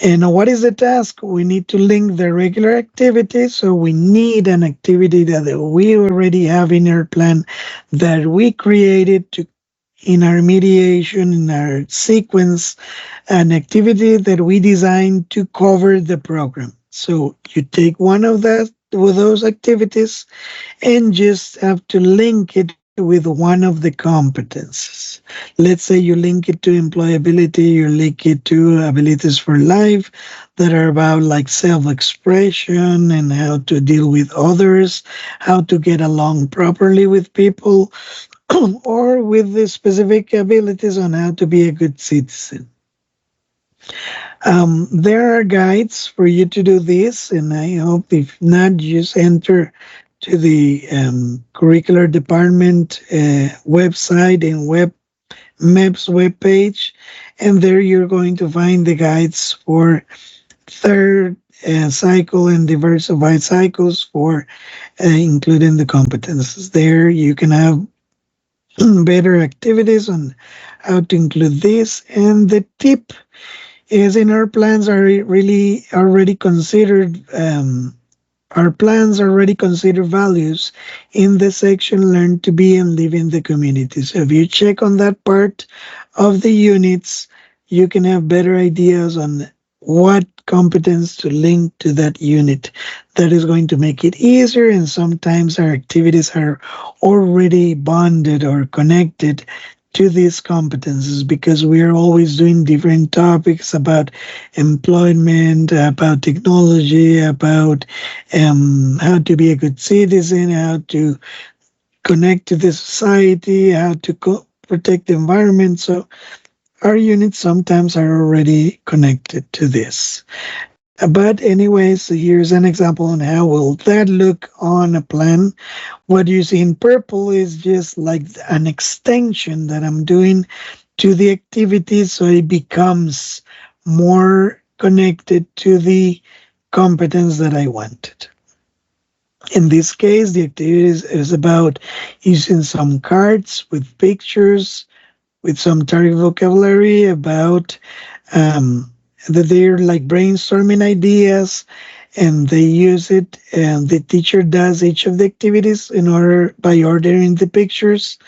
A: And what is the task? We need to link the regular activity. So we need an activity that we already have in our plan that we created to in our mediation, in our sequence, an activity that we designed to cover the program. So you take one of those activities and just have to link it with one of the competences. Let's say you link it to employability, you link it to abilities for life that are about like self-expression and how to deal with others, how to get along properly with people, or with the specific abilities on how to be a good citizen. There are guides for you to do this, and I hope if not, just enter to the curricular department website and web maps webpage, and there you're going to find the guides for third cycle and diversified cycles for including the competences. There you can have better activities on how to include this, and the tip is in our plans are really already considered our plans already consider values in the section learn to be and live in the community. So if you check on that part of the units, you can have better ideas on what competence to link to that unit. That is going to make it easier, and sometimes our activities are already bonded or connected to these competences because we are always doing different topics about employment, about technology, about how to be a good citizen, how to connect to the society, how to protect the environment. So our units sometimes are already connected to this. But anyways, so here's an example on how will that look on a plan. What you see in purple is just like an extension that I'm doing to the activity so it becomes more connected to the competence that I wanted. In this case, the activity is about using some cards with pictures, with some target vocabulary about that they're like brainstorming ideas and they use it, and the teacher does each of the activities in order by ordering the pictures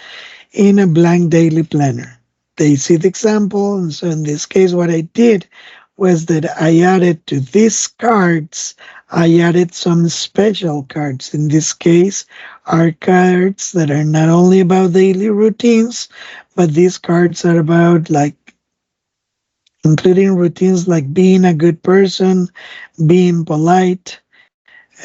A: in a blank daily planner. They see the example, and so in this case what I did was that I added to these cards, I added some special cards. In this case are cards that are not only about daily routines, but these cards are about like including routines like being a good person, being polite,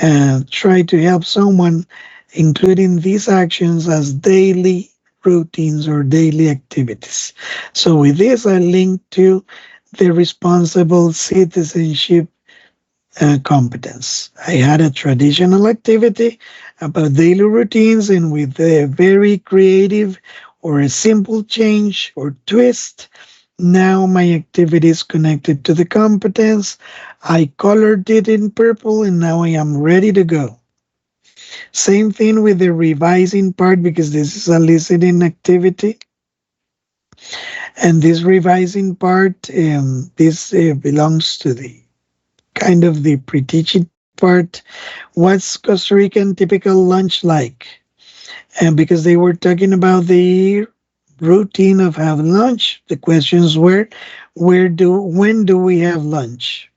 A: and try to help someone, including these actions as daily routines or daily activities. So with this, I link to the responsible citizenship competence. I had a traditional activity about daily routines, and with a very creative or a simple change or twist, now my activity is connected to the competence. I colored it in purple, and now I am ready to go. Same thing with the revising part, because this is a listening activity. And this revising part, this belongs to the kind of the pre-teaching part. What's Costa Rican typical lunch like? And because they were talking about the routine of having lunch, the questions were, when do we have lunch?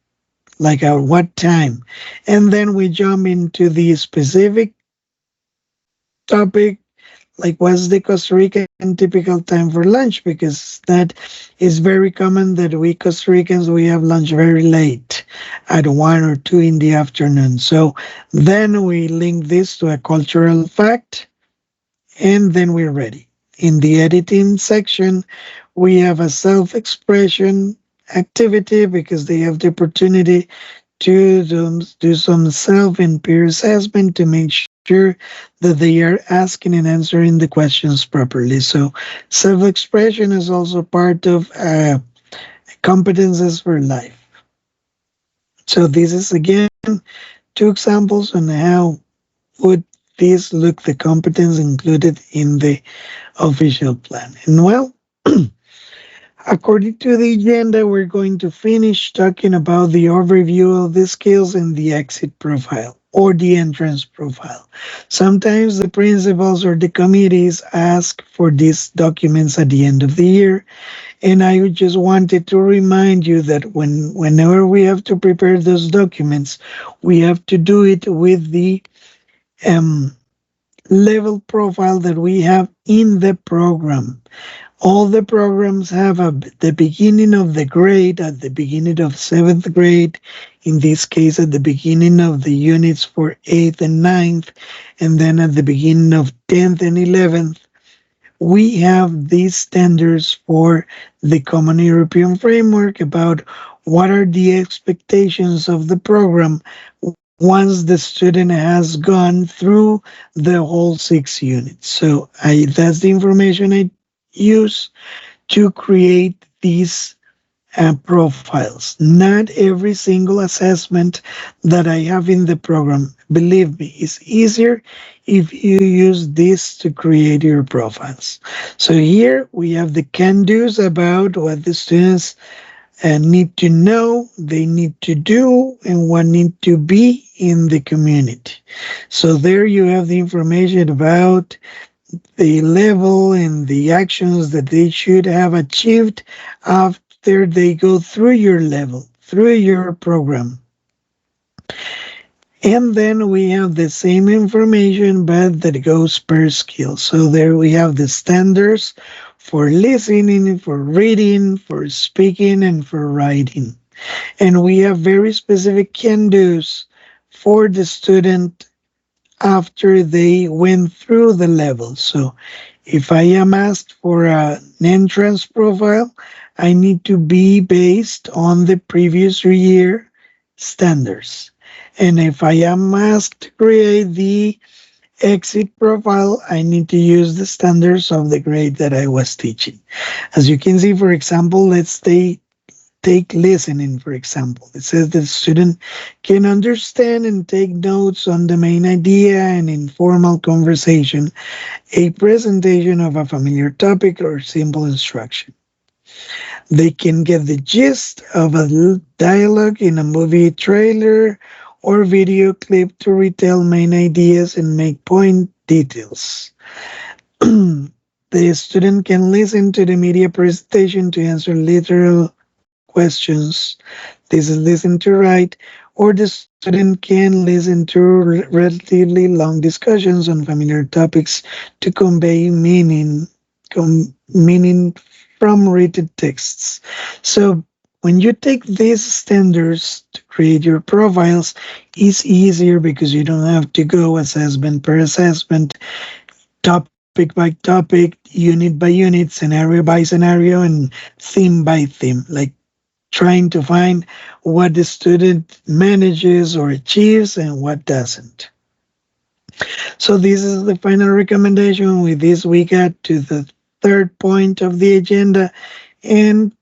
A: Like at what time? And then we jump into the specific topic, like what's the Costa Rican typical time for lunch? Because that is very common that we Costa Ricans, we have lunch very late at 1 or 2 in the afternoon. So then we link this to a cultural fact, and then we're ready. In the editing section, we have a self-expression activity because they have the opportunity to do some self and peer assessment to make sure that they are asking and answering the questions properly. So self-expression is also part of competences for life. So this is again two examples on how would this look the competence included in the official plan. And well, according to the agenda, we're going to finish talking about the overview of the skills and the exit profile or the entrance profile. Sometimes the principals or the committees ask for these documents at the end of the year. And I just wanted to remind you that whenever we have to prepare those documents, we have to do it with the um, level profile that we have in the program. All the programs have the beginning of the grade at the beginning of seventh grade, in this case at the beginning of the units for eighth and ninth, and then at the beginning of 10th and 11th. We have these standards for the Common European Framework about what are the expectations of the program once the student has gone through the whole 6 units. So that's the information I use to create these profiles. Not every single assessment that I have in the program, believe me, is easier if you use this to create your profiles. So here we have the can-dos about what the students need to know, they need to do, and what need to be in the community. So there you have the information about the level and the actions that they should have achieved after they go through your level, through your program. And then we have the same information, but that goes per skill. So there we have the standards for listening, for reading, for speaking, and for writing. And we have very specific can-dos for the student after they went through the level. So if I am asked for an entrance profile, I need to be based on the previous year standards. And if I am asked to create the exit profile, I need to use the standards of the grade that I was teaching. As you can see, for example, let's take listening, for example. It says the student can understand and take notes on the main idea and informal conversation, a presentation of a familiar topic or simple instruction. They can get the gist of a dialogue in a movie trailer or video clip to retell main ideas and make point details. The student can listen to the media presentation to answer literal questions. This is listen to write, or the student can listen to relatively long discussions on familiar topics to convey meaning from written texts. So when you take these standards to create your profiles, it's easier because you don't have to go assessment per assessment, topic by topic, unit by unit, scenario by scenario, and theme by theme, like trying to find what the student manages or achieves and what doesn't. So this is the final recommendation. With this, we got to the third point of the agenda, and